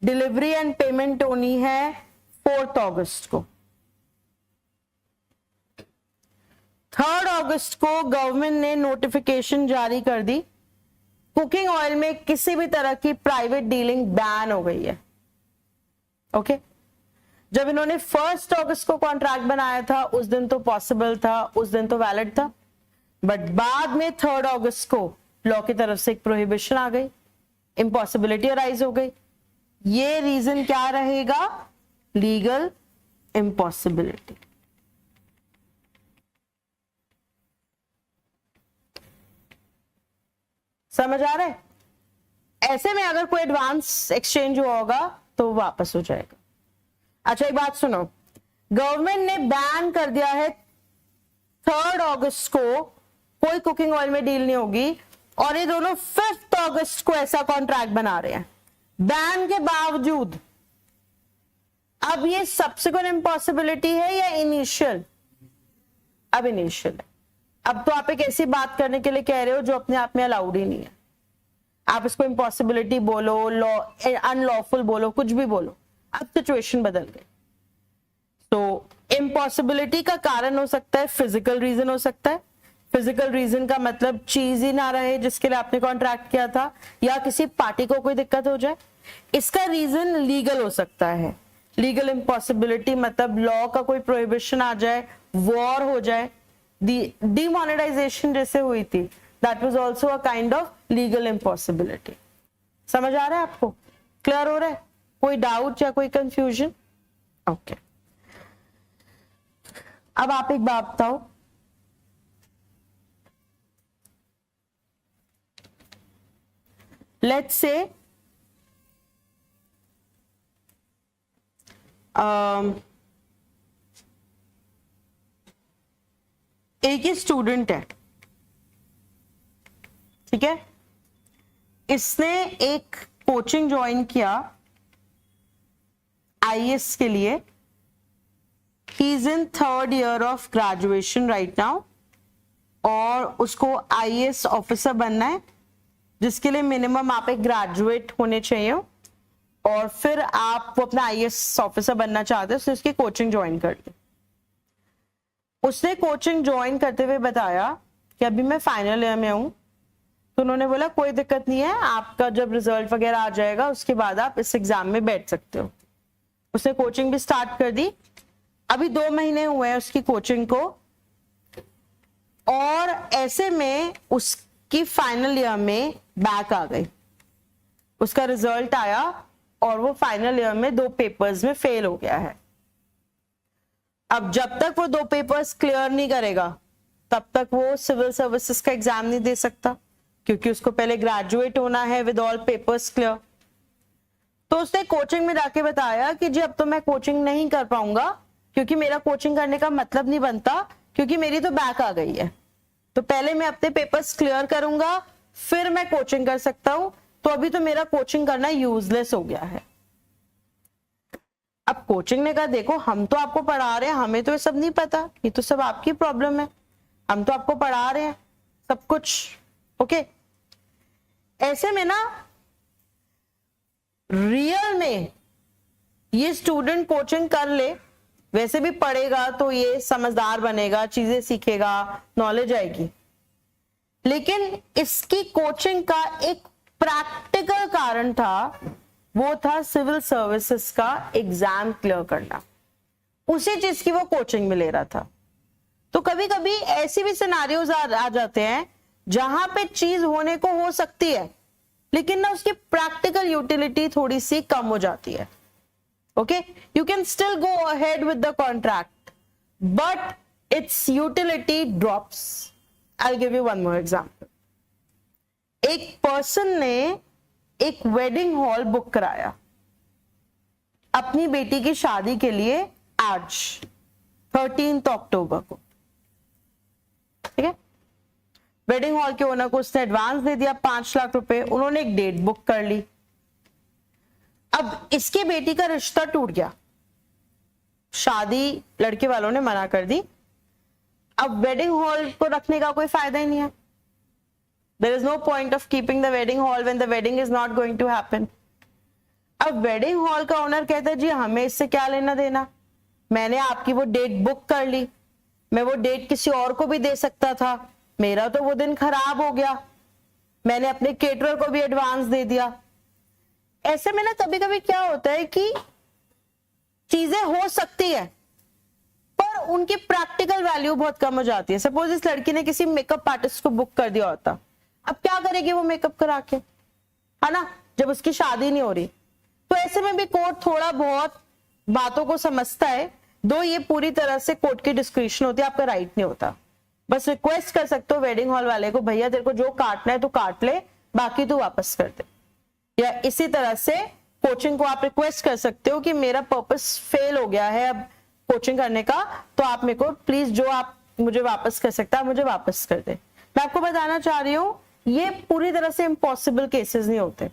डिलीवरी एंड पेमेंट होनी है 4 अगस्त को। 3 अगस्त को गवर्नमेंट ने नोटिफिकेशन जारी कर दी, कुकिंग ऑयल में किसी भी तरह की प्राइवेट डीलिंग बैन हो गई है। ओके जब इन्होंने 1 अगस्त को कॉन्ट्रैक्ट बनाया था उस दिन तो पॉसिबल था, उस दिन तो वैलिड था, बट बाद में 3 अगस्त को लॉ की तरफ से एक प्रोहिबिशन आ गई, इम्पॉसिबिलिटी अराइज हो गई। ये रीजन क्या रहेगा? Legal impossibility. समझ आ रहा है? ऐसे में अगर कोई एडवांस एक्सचेंज हुआ होगा तो वापस हो जाएगा। अच्छा एक बात सुनो, गवर्नमेंट ने बैन कर दिया है 3 अगस्त को कोई कुकिंग ऑयल में डील नहीं होगी, और ये दोनों 5 अगस्त को ऐसा कॉन्ट्रैक्ट बना रहे हैं बैन के बावजूद। अब ये सब्सिक्वेंट इम्पॉसिबिलिटी है या इनिशियल? अब इनिशियल है। अब तो आप एक ऐसी बात करने के लिए कह रहे हो जो अपने आप में अलाउड ही नहीं है। आप इसको इम्पॉसिबिलिटी बोलो, लॉ अनलॉफुल बोलो, कुछ भी बोलो, अब सिचुएशन बदल गई। तो इम्पॉसिबिलिटी का कारण हो सकता है फिजिकल रीजन हो सकता है। फिजिकल रीजन का मतलब चीज ही ना रहे जिसके लिए आपने कॉन्ट्रैक्ट किया था, या किसी पार्टी को कोई दिक्कत हो जाए। इसका रीजन लीगल हो सकता है। लीगल इम्पॉसिबिलिटी मतलब लॉ का कोई प्रोहिबिशन आ जाए, वॉर हो जाए, डिमोनेटाइजेशन जैसे हुई थी, that was also a kind of legal impossibility. समझ आ रहा है आपको? क्लियर हो रहा है? कोई डाउट या कोई कंफ्यूजन? ओके अब आप एक बात बताओ, लेट्स से एक ही स्टूडेंट है, ठीक है, इसने एक कोचिंग ज्वाइन किया आईएएस के लिए। ही is in 3rd year of graduation right now, और उसको आईएएस ऑफिसर बनना है, जिसके लिए मिनिमम आप एक ग्रेजुएट होने चाहिए, और फिर आप वो अपना आईएएस ऑफिसर बनना चाहते हैं। उसने उसकी कोचिंग ज्वाइन कर ली। उसने कोचिंग ज्वाइन करते हुए बताया कि अभी मैं फाइनल ईयर में हूं, तो उन्होंने बोला कोई दिक्कत नहीं है, आपका जब रिजल्ट वगैरह आ जाएगा उसके बाद आप इस एग्जाम में बैठ सकते हो। उसने कोचिंग भी स्टार्ट कर दी। अभी 2 महीने हुए हैं उसकी कोचिंग को, और ऐसे में उसकी फाइनल ईयर में बैक आ गई। उसका रिजल्ट आया और वो फाइनल ईयर में 2 पेपर्स में फेल हो गया है। अब जब तक वो 2 पेपर्स क्लियर नहीं करेगा तब तक वो सिविल सर्विसेज का एग्जाम नहीं दे सकता, क्योंकि उसको पहले ग्रेजुएट होना है विद ऑल पेपर्स क्लियर। तो उसने कोचिंग में जाके बताया कि जी अब तो मैं कोचिंग नहीं कर पाऊंगा, क्योंकि मेरा कोचिंग करने का मतलब नहीं बनता, क्योंकि मेरी तो बैक आ गई है। तो पहले मैं अपने पेपर्स क्लियर करूंगा फिर मैं कोचिंग कर सकता हूं, तो अभी तो मेरा कोचिंग करना यूजलेस हो गया है। अब कोचिंग ने कहा देखो हम तो आपको पढ़ा रहे हैं, हमें तो ये सब नहीं पता, ये तो सब आपकी प्रॉब्लम है, हम तो आपको पढ़ा रहे हैं सब कुछ। ओके ऐसे में ना रियल में ये स्टूडेंट कोचिंग कर ले, वैसे भी पढ़ेगा तो ये समझदार बनेगा, चीजें सीखेगा, नॉलेज आएगी, लेकिन इसकी कोचिंग का एक प्रैक्टिकल कारण था, वो था सिविल सर्विसेज का एग्जाम क्लियर करना। उसी चीज की वो कोचिंग में ले रहा था। तो कभी कभी ऐसे भी सिनारियोज आ जाते हैं जहां पे चीज होने को हो सकती है, लेकिन ना उसकी प्रैक्टिकल यूटिलिटी थोड़ी सी कम हो जाती है। Okay, you can still go ahead with the contract but it's utility drops. I will give you one more example. एक पर्सन ने एक वेडिंग हॉल बुक कराया अपनी बेटी की शादी के लिए आज 13 अक्टूबर को, ठीक है। वेडिंग हॉल के ओनर को उसने एडवांस दे दिया 5 लाख रुपए, उन्होंने एक डेट बुक कर ली। अब इसके बेटी का रिश्ता टूट गया, शादी लड़के वालों ने मना कर दी। अब वेडिंग हॉल को रखने का कोई फायदा ही नहीं है। There is no point of keeping the wedding hall when the wedding is not going to happen. अब वेडिंग हॉल का ओनर कहता है जी हमें इससे क्या लेना देना, मैंने आपकी वो डेट बुक कर ली, मैं वो डेट किसी और को भी दे सकता था, मेरा तो वो दिन खराब हो गया, मैंने अपने केटरर को भी एडवांस दे दिया। ऐसे में ना कभी कभी क्या होता है कि चीजें हो सकती है पर उनकी प्रैक्टिकल वैल्यू बहुत कम हो जाती है। सपोज इस लड़की ने किसी मेकअप आर्टिस्ट को बुक कर दिया होता, अब क्या करेगी वो मेकअप करा के, है ना, जब उसकी शादी नहीं हो रही। तो ऐसे में भी कोर्ट थोड़ा बहुत बातों को समझता है, दो ये पूरी तरह से कोर्ट की डिस्क्रिप्शन होती है, आपका राइट नहीं होता। बस रिक्वेस्ट कर सकते हो वेडिंग हॉल वाले को, भैया तेरे को जो काटना है तो काट ले, बाकी तू वापस कर दे। या इसी तरह से कोचिंग को आप रिक्वेस्ट कर सकते हो कि मेरा पर्पस फेल हो गया है अब कोचिंग करने का, तो आप मेरे को प्लीज जो आप मुझे वापस कर सकता है मुझे वापस कर दे। मैं आपको बताना चाह रही हूँ ये पूरी तरह से इम्पॉसिबल केसेस नहीं होते,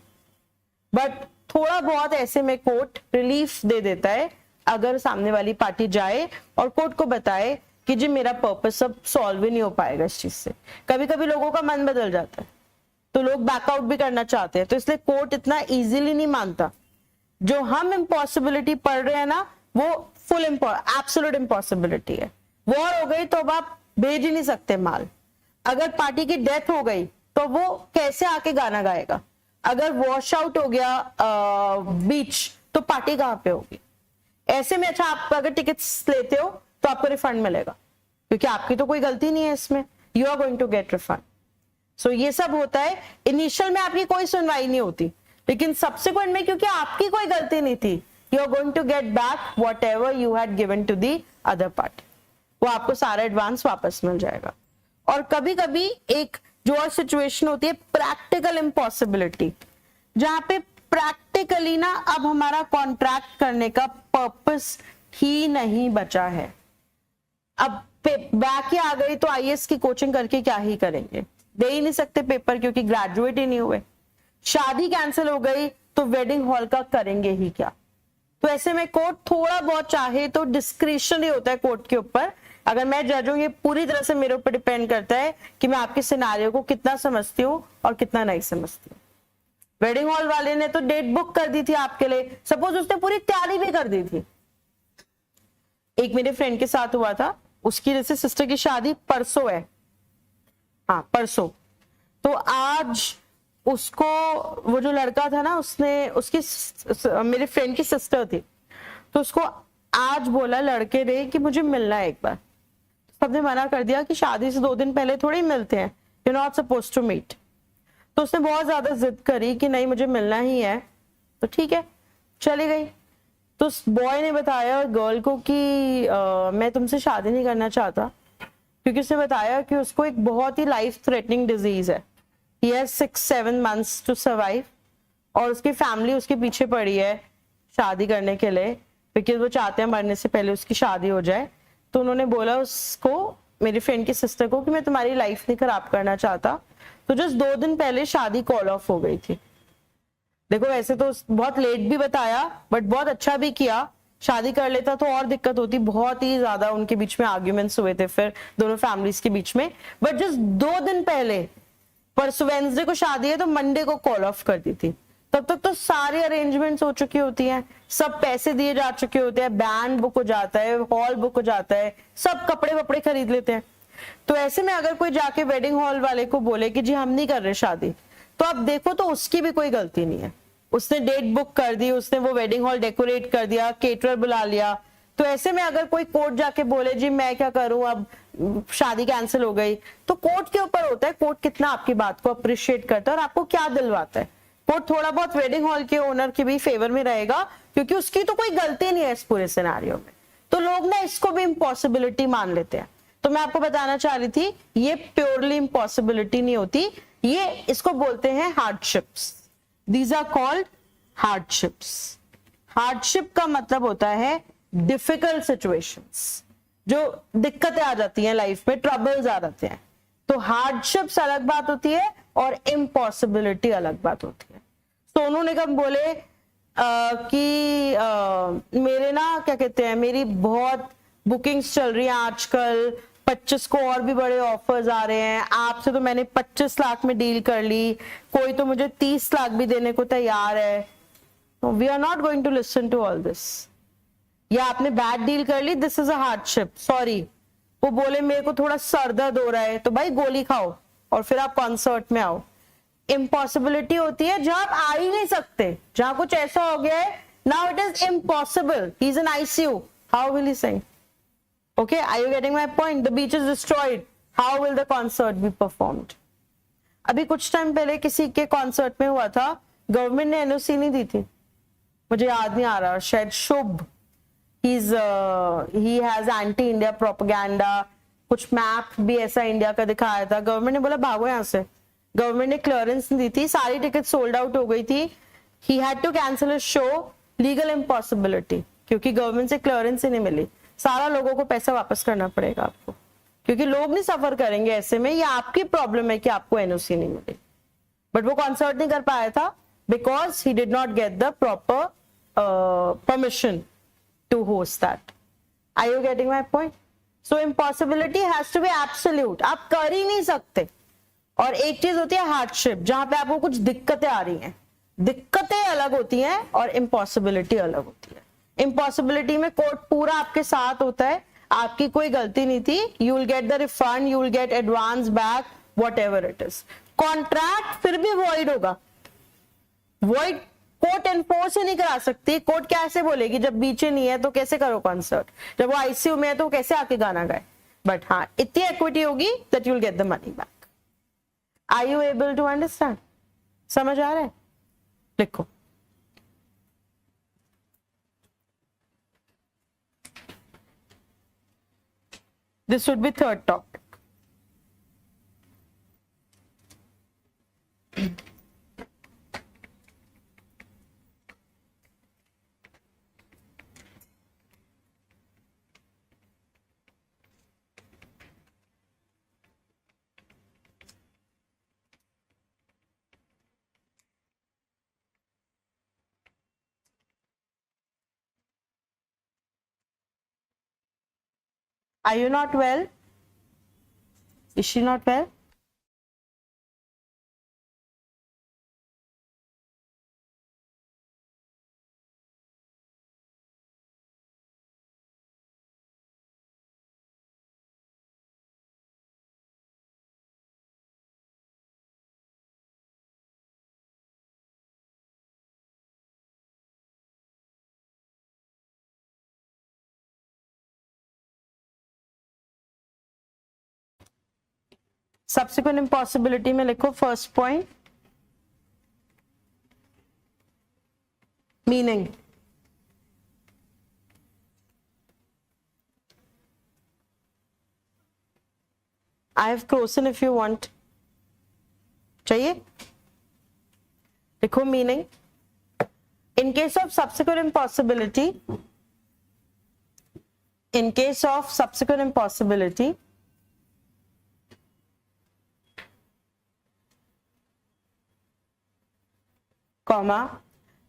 बट थोड़ा बहुत ऐसे में कोर्ट रिलीफ दे देता है अगर सामने वाली पार्टी जाए और कोर्ट को बताए कि जी मेरा पर्पस अब सॉल्व ही नहीं हो पाएगा इस चीज से। कभी कभी लोगों का मन बदल जाता है तो लोग बैकआउट भी करना चाहते हैं, तो इसलिए कोर्ट इतना इजीली नहीं मानता। जो हम इम्पॉसिबिलिटी पढ़ रहे हैं ना वो फुल एब्सोल्यूट इम्पॉसिबिलिटी है। वॉर हो गई तो अब आप भेज ही नहीं सकते माल। अगर पार्टी की डेथ हो गई तो वो कैसे आके गाना गाएगा। अगर वॉश आउट हो गया बीच तो पार्टी कहां पे होगी। ऐसे में अच्छा आप अगर टिकट्स लेते हो तो आपको रिफंड मिलेगा क्योंकि आपकी तो कोई गलती नहीं है इसमें, you are going to get refund. So ये सब होता है। इनिशियल में आपकी कोई सुनवाई नहीं होती, लेकिन सब्सिक्वेंट में क्योंकि आपकी कोई गलती नहीं थी, you are going to get back whatever you had given to the other party. वो आपको सारा एडवांस वापस मिल जाएगा। और कभी कभी एक जो और सिचुएशन होती है प्रैक्टिकल इम्पॉसिबिलिटी, जहां पे प्रैक्टिकली ना अब हमारा कॉन्ट्रैक्ट करने का पर्पस ही नहीं बचा है। अब बैक ही आ गई तो आईएएस की कोचिंग करके क्या ही करेंगे, दे ही नहीं सकते पेपर क्योंकि ग्रेजुएट ही नहीं हुए। शादी कैंसिल हो गई तो वेडिंग हॉल का करेंगे ही क्या। तो ऐसे में कोर्ट थोड़ा बहुत चाहे तो डिस्क्रिशनरी होता है कोर्ट के ऊपर। अगर मैं जज हूं ये पूरी तरह से मेरे ऊपर डिपेंड करता है कि मैं आपके सिनारियो को कितना समझती हूँ और कितना नहीं समझती हूँ। वेडिंग हॉल वाले ने तो डेट बुक कर दी थी आपके लिए, सपोज उसने पूरी तैयारी भी कर दी थी। एक मेरे फ्रेंड के साथ हुआ था, उसकी जैसे सिस्टर की शादी परसों है, हाँ परसों, तो आज उसको वो जो लड़का था ना उसने उसकी मेरे फ्रेंड की सिस्टर थी, तो उसको आज बोला लड़के ने कि मुझे मिलना है एक बार। सबने मना कर दिया कि शादी से 2 दिन पहले थोड़ी मिलते हैं, you not suppose to meet. तो उसने बहुत ज्यादा जिद करी कि नहीं मुझे मिलना ही है, तो ठीक है चली गई। तो उस बॉय ने बताया गर्ल को कि मैं तुमसे शादी नहीं करना चाहता, क्योंकि उसने बताया कि उसको एक बहुत ही लाइफ थ्रेटनिंग डिजीज है, he has 6-7 months to survive, और उसकी फैमिली उसके पीछे पड़ी है शादी करने के लिए क्योंकि वो चाहते हैं मरने से पहले उसकी शादी हो जाए। तो उन्होंने बोला उसको, मेरी फ्रेंड की सिस्टर को, कि मैं तुम्हारी लाइफ नहीं खराब करना चाहता। तो जस्ट 2 दिन पहले शादी कॉल ऑफ हो गई थी। देखो वैसे तो बहुत लेट भी बताया बट बहुत अच्छा भी किया, शादी कर लेता तो और दिक्कत होती, बहुत ही ज्यादा उनके बीच में आर्ग्यूमेंट्स हुए थे फिर दोनों फैमिलीज के बीच में। बट जस्ट 2 दिन पहले, परसों वेंसडे को शादी है तो मंडे को कॉल ऑफ कर दी थी। तब तक तो सारी अरेंजमेंट्स हो चुकी होती हैं, सब पैसे दिए जा चुके होते हैं, बैंड बुक हो जाता है, हॉल बुक हो जाता है, सब कपड़े वपड़े खरीद लेते हैं। तो ऐसे में अगर कोई जाके वेडिंग हॉल वाले को बोले कि जी हम नहीं कर रहे शादी, तो आप देखो तो उसकी भी कोई गलती नहीं है। उसने डेट बुक कर दी, उसने वो वेडिंग हॉल डेकोरेट कर दिया, केटरर बुला लिया, तो ऐसे में अगर कोई कोर्ट जाके बोले जी मैं क्या करूं, अब शादी कैंसिल हो गई, तो कोर्ट के ऊपर होता है कोर्ट कितना आपकी बात को अप्रिशिएट करता है और आपको क्या दिलवाता है। कोर्ट थोड़ा बहुत वेडिंग हॉल के ओनर के भी फेवर में रहेगा, क्योंकि उसकी तो कोई गलती नहीं है इस पूरे सिनेरियो में। तो लोग ना इसको भी इम्पॉसिबिलिटी मान लेते हैं। तो मैं आपको बताना चाह रही थी ये प्योरली इम्पॉसिबिलिटी नहीं होती, ये इसको बोलते हैं hardships. These are called hardships. Hardship का मतलब होता है डिफिकल्ट सिचुएशंस, जो दिक्कतें आ जाती हैं लाइफ में, ट्रबल्स आ जाते हैं। तो हार्डशिप्स अलग बात होती है और इम्पॉसिबिलिटी अलग बात होती है। सोनू निगम बोले कि मेरे ना क्या कहते हैं, मेरी बहुत बुकिंग्स चल रही हैं आजकल, 25 को और भी बड़े ऑफर्स आ रहे हैं, आपसे तो मैंने 25 लाख में डील कर ली, कोई तो मुझे 30 लाख भी देने को तैयार है। We are not going to listen to all this. या आपने बैड डील कर ली, this is a hardship, sorry. वो बोले मेरे को थोड़ा सर दर्द हो रहा है, तो भाई गोली खाओ और फिर आप कॉन्सर्ट में आओ। इम्पॉसिबिलिटी होती है जहां आप आ ही नहीं सकते, जहां कुछ ऐसा हो गया है, now it is impossible, he is in ICU, how will he sing? Okay, are you getting my point? The beach is destroyed. How will the concert be performed? अभी कुछ टाइम पहले किसी के कॉन्सर्ट में हुआ था, गवर्नमेंट ने NOC नहीं दी थी, मुझे याद नहीं आ रहा, शायद शुभ, he has anti India propaganda, कुछ मैप भी ऐसा इंडिया का दिखाया था। गवर्नमेंट ने बोला भागो यहाँ से, गवर्नमेंट ने क्लियरेंस नहीं दी थी, सारी टिकट सोल्ड आउट हो गई थी, he had to cancel his show, legal impossibility, क्योंकि गवर्नमेंट से क्लियरेंस ही नहीं मिली। सारा लोगों को पैसा वापस करना पड़ेगा आपको, क्योंकि लोग नहीं सफर करेंगे ऐसे में, ये आपकी प्रॉब्लम है कि आपको एनओसी नहीं मिली। बट वो कॉन्सर्ट नहीं कर पाया था because he did not get the proper permission to host that. Are you getting my point? So impossibility has to be absolute, आप कर ही नहीं सकते। और एक चीज होती है हार्डशिप, जहां पे आपको कुछ दिक्कतें आ रही हैं, दिक्कतें अलग होती हैं और इम्पॉसिबिलिटी अलग होती है। इम्पॉसिबिलिटी में कोर्ट पूरा आपके साथ होता है, आपकी कोई गलती नहीं थी, you will get the refund, you will gate advance back, what ever it is. Contract फिर भी वॉइड होगा, वॉइड कोर्ट एनफोर्स ही नहीं करा सकती। कोर्ट कैसे बोलेगी जब बीचे नहीं है तो कैसे करो कॉन्सर्ट, जब वो आईसीयू में है तो कैसे आके गाना गाए? बट हाँ, इतनी इक्विटी होगी that you will get the money back. Are you able to understand? समझ आ रहा है? लिखो। This would be third topic. Are you not well? Is she not well? Subsequent impossibility में लिखो first point, meaning. I have Croson if you want. चाहिए? लिखो meaning. In case of subsequent impossibility, in case of subsequent impossibility, comma,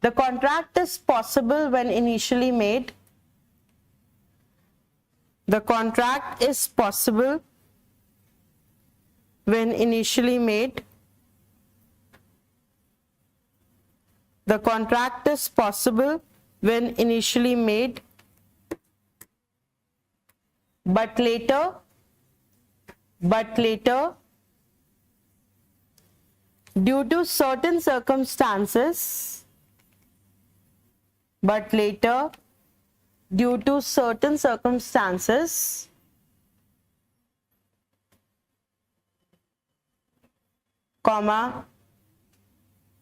the contract is possible when initially made. The contract is possible when initially made. The contract is possible when initially made, but later, due to certain circumstances, but later, due to certain circumstances, comma,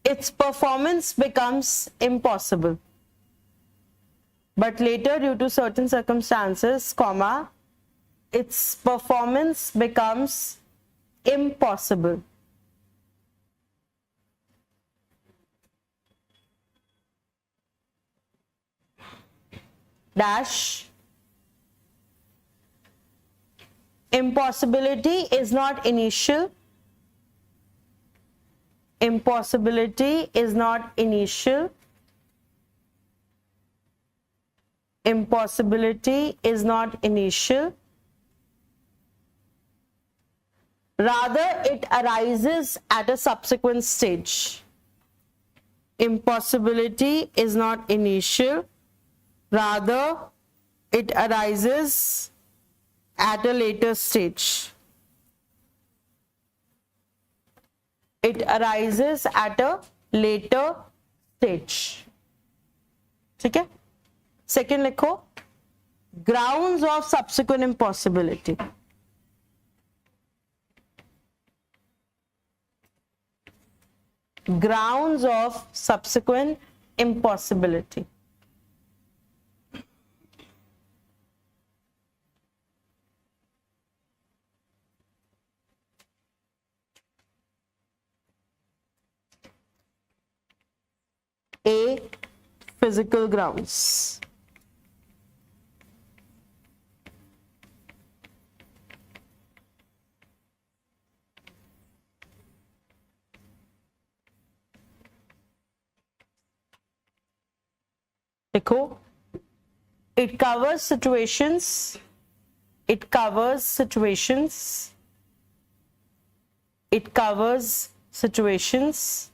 its performance becomes impossible. But later, due to certain circumstances, comma, its performance becomes impossible. Dash. Impossibility is not initial. Impossibility is not initial. Impossibility is not initial. Rather, it arises at a subsequent stage. Impossibility is not initial. Rather, it arises at a later stage. It arises at a later stage. ठीक है? Second लिखो, grounds of subsequent impossibility. Grounds of subsequent impossibility. A, physical grounds. देखो, it covers situations. It covers situations. It covers situations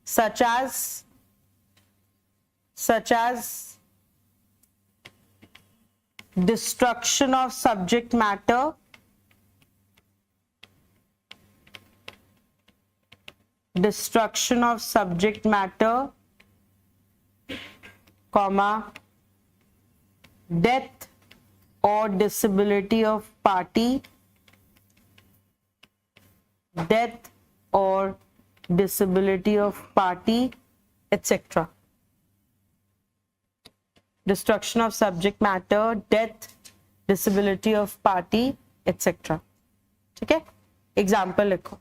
such as destruction of subject matter, destruction of subject matter, comma, death or disability of party, death or disability of party, etc. Destruction of subject matter, death, disability of party, etc. ठीक है? Example लिखो.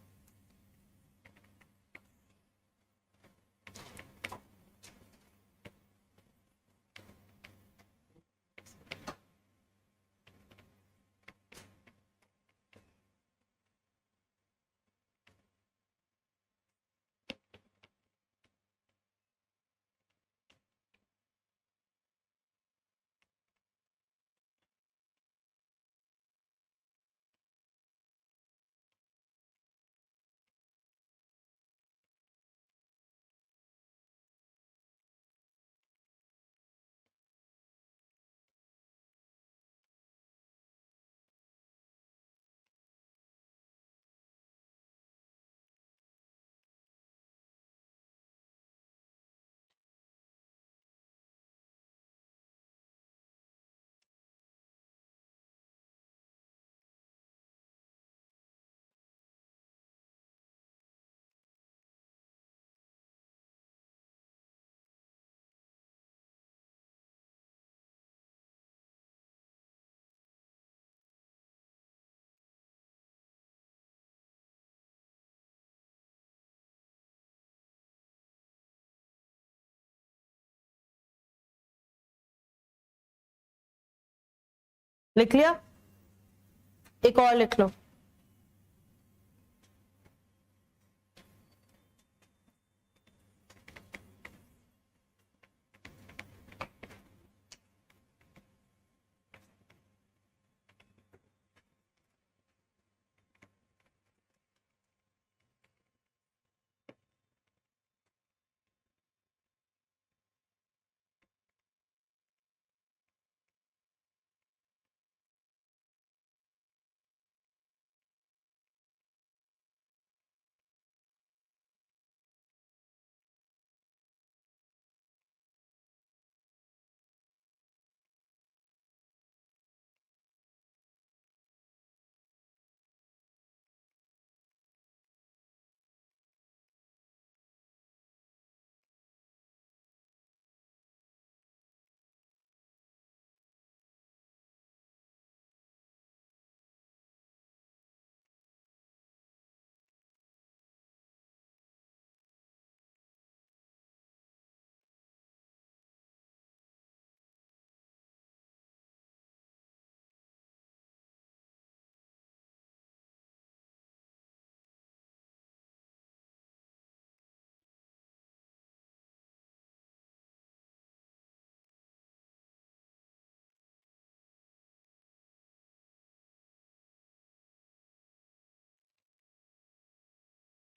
लिख लिया? एक और लिख लो.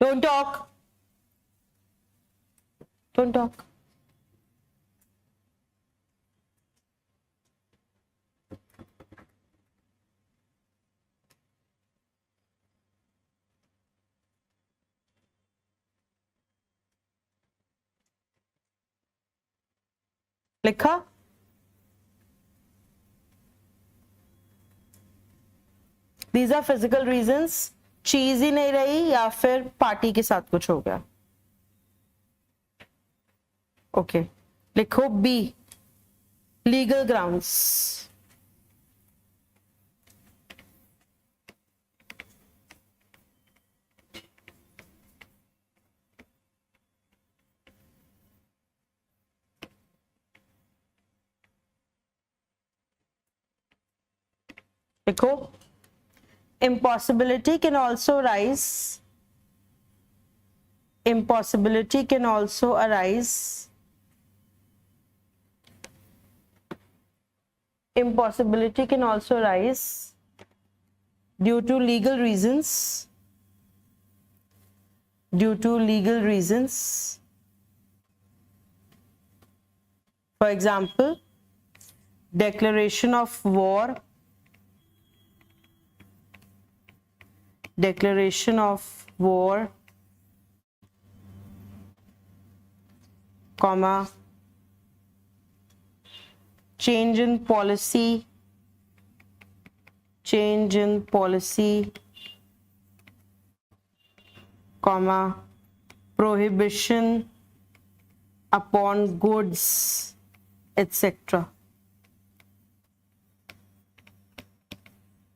Don't talk, don't talk. लिखा? दीज आर फिजिकल रीजंस, चीज ही नहीं रही या फिर पार्टी के साथ कुछ हो गया। ओके, लिखो बी, लीगल ग्राउंड्स। लिखो, impossibility can also arise, impossibility can also arise, impossibility can also arise due to legal reasons, due to legal reasons. For example, declaration of war, declaration of war, comma, change in policy, change in policy, comma, prohibition upon goods, etc.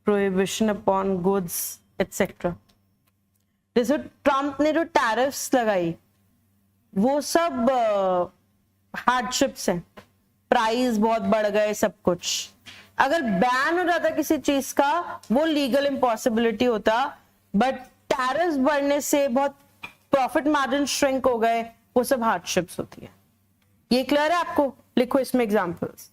Prohibition upon goods, etc. जैसे Trump ने जो tariffs लगाई वो सब hardships हैं, price बहुत बढ़ गए, सब कुछ। अगर बैन हो जाता किसी चीज का वो लीगल इम्पॉसिबिलिटी होता, बट टैरिफ्स बढ़ने से बहुत प्रॉफिट मार्जिन श्रिंक हो गए, वो सब हार्डशिप्स होती है। ये क्लियर है आपको? लिखो इसमें एग्जांपल्स।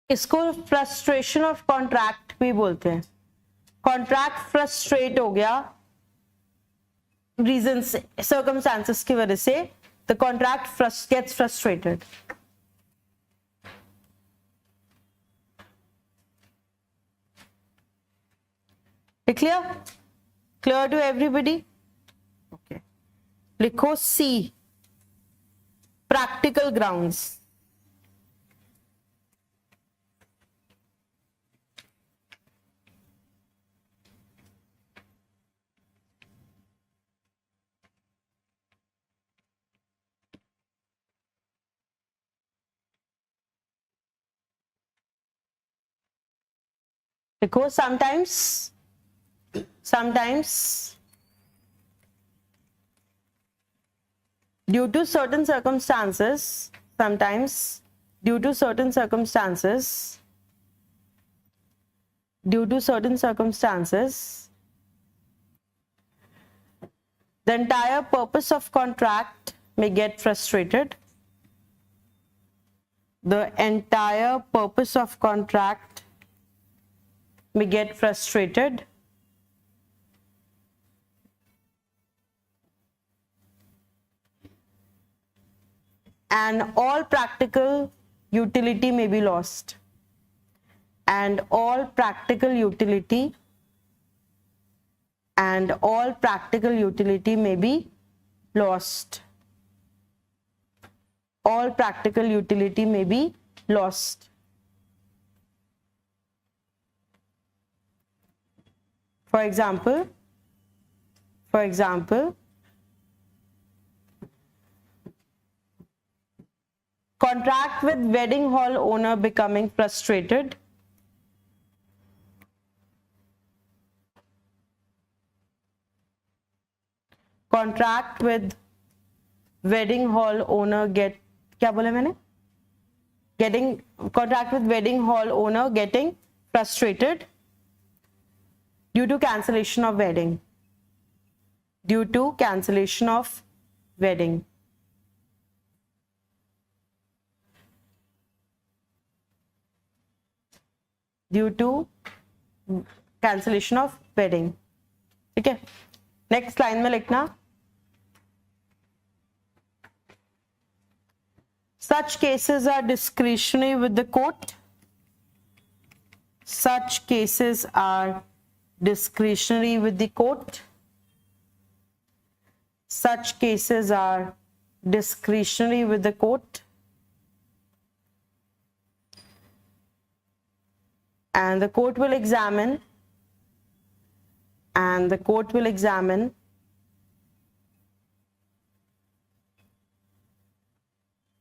इसको फ्रस्ट्रेशन ऑफ कॉन्ट्रैक्ट भी बोलते हैं। कॉन्ट्रैक्ट फ्रस्ट्रेट हो गया रीजन से, सर्कमस्टांसेस की वजह से, the contract gets frustrated. Clear? Clear to everybody? Okay, लिखो सी, प्रैक्टिकल ग्राउंड्स। देखो, sometimes sometimes due to certain circumstances, sometimes due to certain circumstances, due to certain circumstances, the entire purpose of contract may get frustrated. The entire purpose of contract may get frustrated. And all practical utility may be lost. And all practical utility may be lost. All practical utility may be lost. For example, contract with wedding hall owner becoming frustrated. Contract with wedding hall owner क्या बोला मैंने? Contract with wedding hall owner getting frustrated due to cancellation of wedding. Due to cancellation of wedding. Due to cancellation of wedding. ठीक है, next line में लिखना, such cases are discretionary with the court. Such cases are discretionary with the court. Such cases are discretionary with the court. And the court will examine,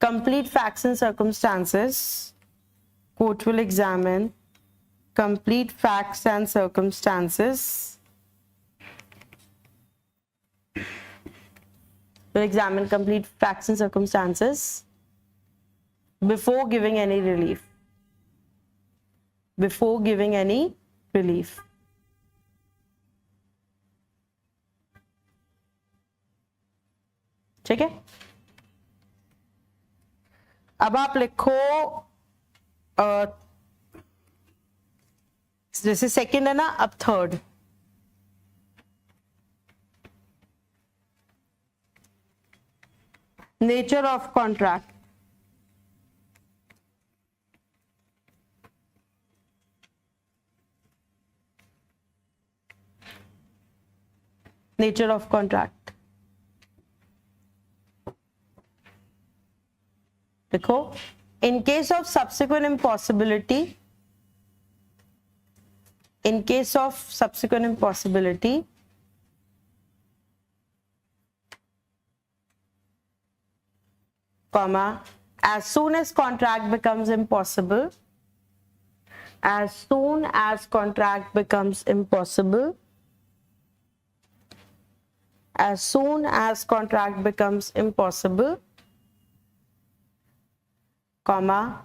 complete facts and circumstances. Court will examine complete facts and circumstances. Will examine complete facts and circumstances before giving any relief. Before giving any relief. ठीक है, अब आप लिखो जैसे second है ना, अब third. Nature of contract. Nature of contract देखो, in case of subsequent impossibility, comma, as soon as contract becomes impossible, as soon as contract becomes impossible, as soon as contract becomes impossible, comma,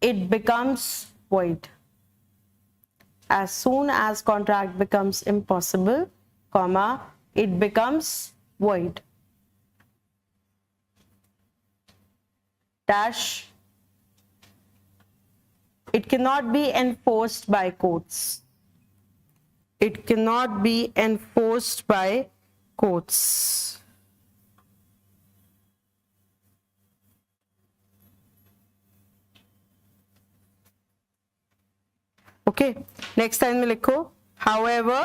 it becomes void. As soon as contract becomes impossible, comma, it becomes void. Dash, it cannot be enforced by courts. It cannot be enforced by courts. Okay, next time में लिखो, however,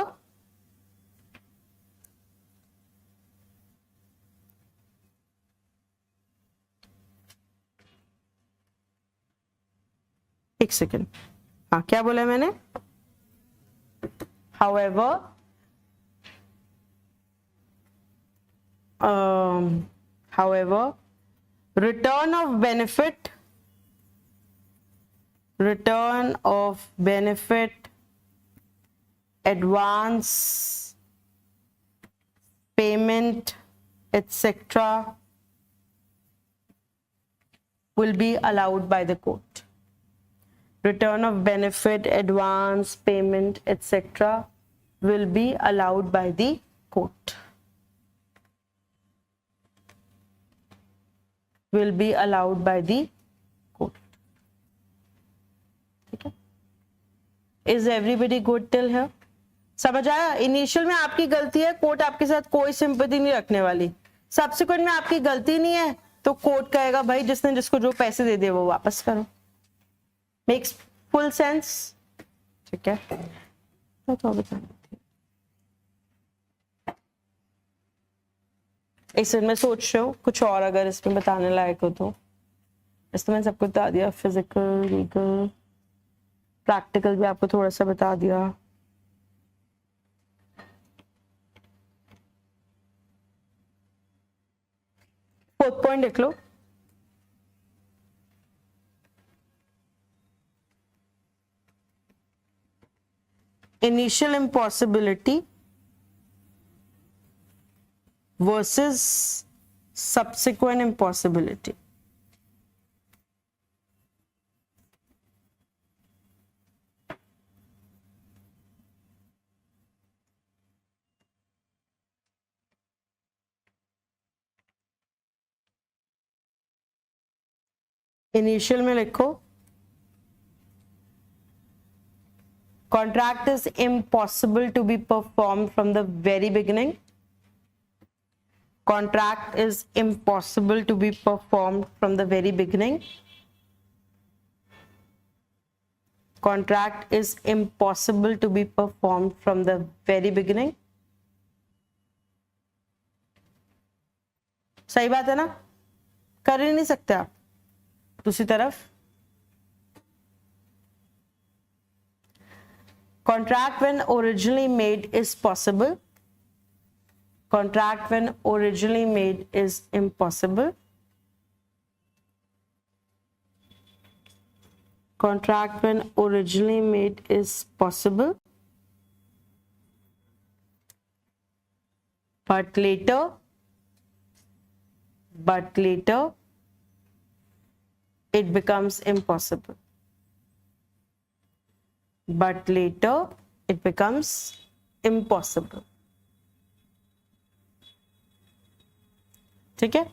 एक second, हाँ क्या बोला मैंने? however, return of benefit advance payment etc. will be allowed by the court. Return of benefit, advance payment etc. will be allowed by the court. Will be allowed by the court. ठीक है? Is everybody good till here? समझ आया? Initial में आपकी गलती है, court आपके साथ कोई सिंपैथी नहीं रखने वाली. सब्सिक्वेंट में आपकी गलती नहीं है तो कोर्ट कहेगा भाई जिसने जिसको जो पैसे दे दिए वो वापस करो. Makes full sense. ठीक है, तो बता इसमें सोच रहे हो कुछ और अगर इसमें बताने लायक हो तो. इसमें मैंने सबको बता दिया, फिजिकल, लीगल, प्रैक्टिकल भी आपको थोड़ा सा बता दिया. फोर्थ पॉइंट देख लो. Initial impossibility versus subsequent impossibility. Initial में लिखो contract is impossible to be performed from the very beginning. Contract is impossible to be performed from the very beginning. Contract is impossible to be performed from the very beginning. सही बात है ना? कर ही नहीं सकते आप. दूसरी तरफ contract when originally made is possible. Contract when originally made is impossible. Contract when originally made is possible. But later it becomes impossible. But later it becomes impossible. ठीक है.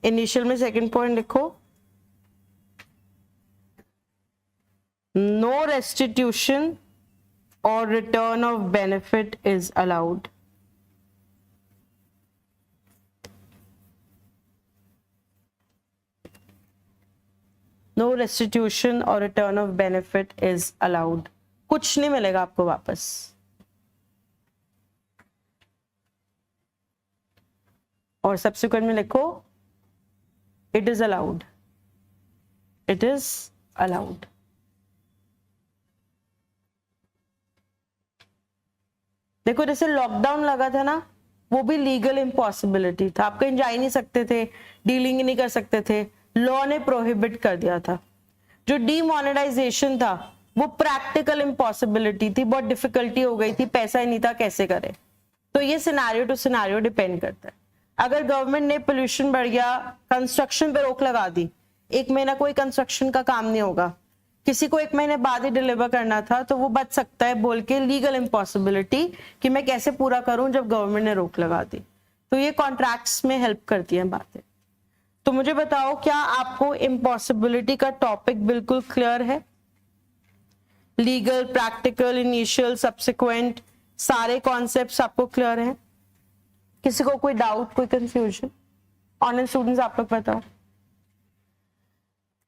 इनिशियल में सेकंड पॉइंट लिखो, no restitution और return of benefit is allowed. No restitution और return of benefit is allowed. कुछ नहीं मिलेगा आपको वापस. और सब्सिक्वेंट में लिखो it is allowed. It is allowed. देखो जैसे लॉकडाउन लगा था ना, वो भी लीगल इम्पॉसिबिलिटी था. आप कहीं जा ही नहीं सकते थे, डीलिंग नहीं कर सकते थे, लॉ ने प्रोहिबिट कर दिया था. जो डीमोनेटाइजेशन था वो प्रैक्टिकल इम्पॉसिबिलिटी थी, बहुत डिफिकल्टी हो गई थी, पैसा ही नहीं था, कैसे करे. तो ये सिनेरियो टू सिनेरियो डिपेंड करता है. अगर गवर्नमेंट ने पोल्यूशन बढ़ गया, कंस्ट्रक्शन पे रोक लगा दी, एक महीना कोई कंस्ट्रक्शन का काम नहीं होगा, किसी को एक महीने बाद ही डिलीवर करना था, तो वो बच सकता है बोल के लीगल इम्पॉसिबिलिटी कि मैं कैसे पूरा करूं जब गवर्नमेंट ने रोक लगा दी. तो ये कॉन्ट्रैक्ट्स में हेल्प करती हैं बातें. तो मुझे बताओ क्या आपको इम्पॉसिबिलिटी का टॉपिक बिल्कुल क्लियर है? लीगल, प्रैक्टिकल, इनिशियल, सब्सिक्वेंट, सारे कॉन्सेप्ट्स आपको क्लियर हैं? किसी को कोई डाउट, कोई कंफ्यूजन? ऑनलाइन स्टूडेंट्स आप लोग बताओ.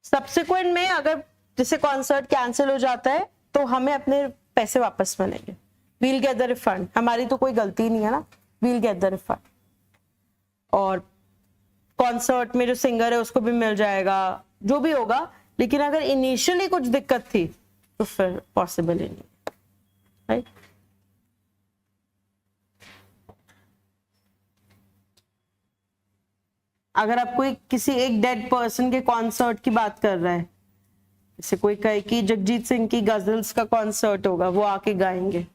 सब्सिक्वेंट में अगर जैसे कॉन्सर्ट कैंसिल हो जाता है तो हमें अपने पैसे वापस मिलेंगे. We'll get the refund. हमारी तो कोई गलती नहीं है ना, वील गेट द रिफंड. और कॉन्सर्ट में जो सिंगर है उसको भी मिल जाएगा, जो भी होगा. लेकिन अगर इनिशियली कुछ दिक्कत थी तो फिर पॉसिबल ही नहीं. राइट? अगर आप कोई किसी एक डेड पर्सन के कॉन्सर्ट की बात कर रहा है, जैसे कोई कहे कि जगजीत सिंह की गजल्स का कॉन्सर्ट होगा, वो आके गाएंगे,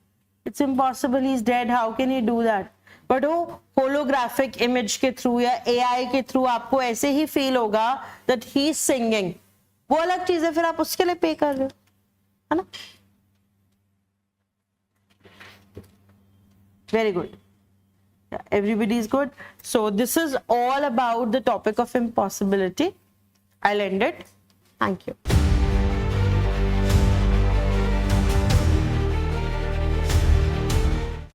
it's impossible, he is dead, how can he do that? But वो होलोग्राफिक इमेज के थ्रू या एआई के थ्रू आपको ऐसे ही फील होगा दैट ही इज सिंगिंग, वो अलग चीज है, फिर आप उसके लिए पे कर रहे हो, है ना? Very good, everybody is good. So this is all about the topic of impossibility. I'll end it. Thank you.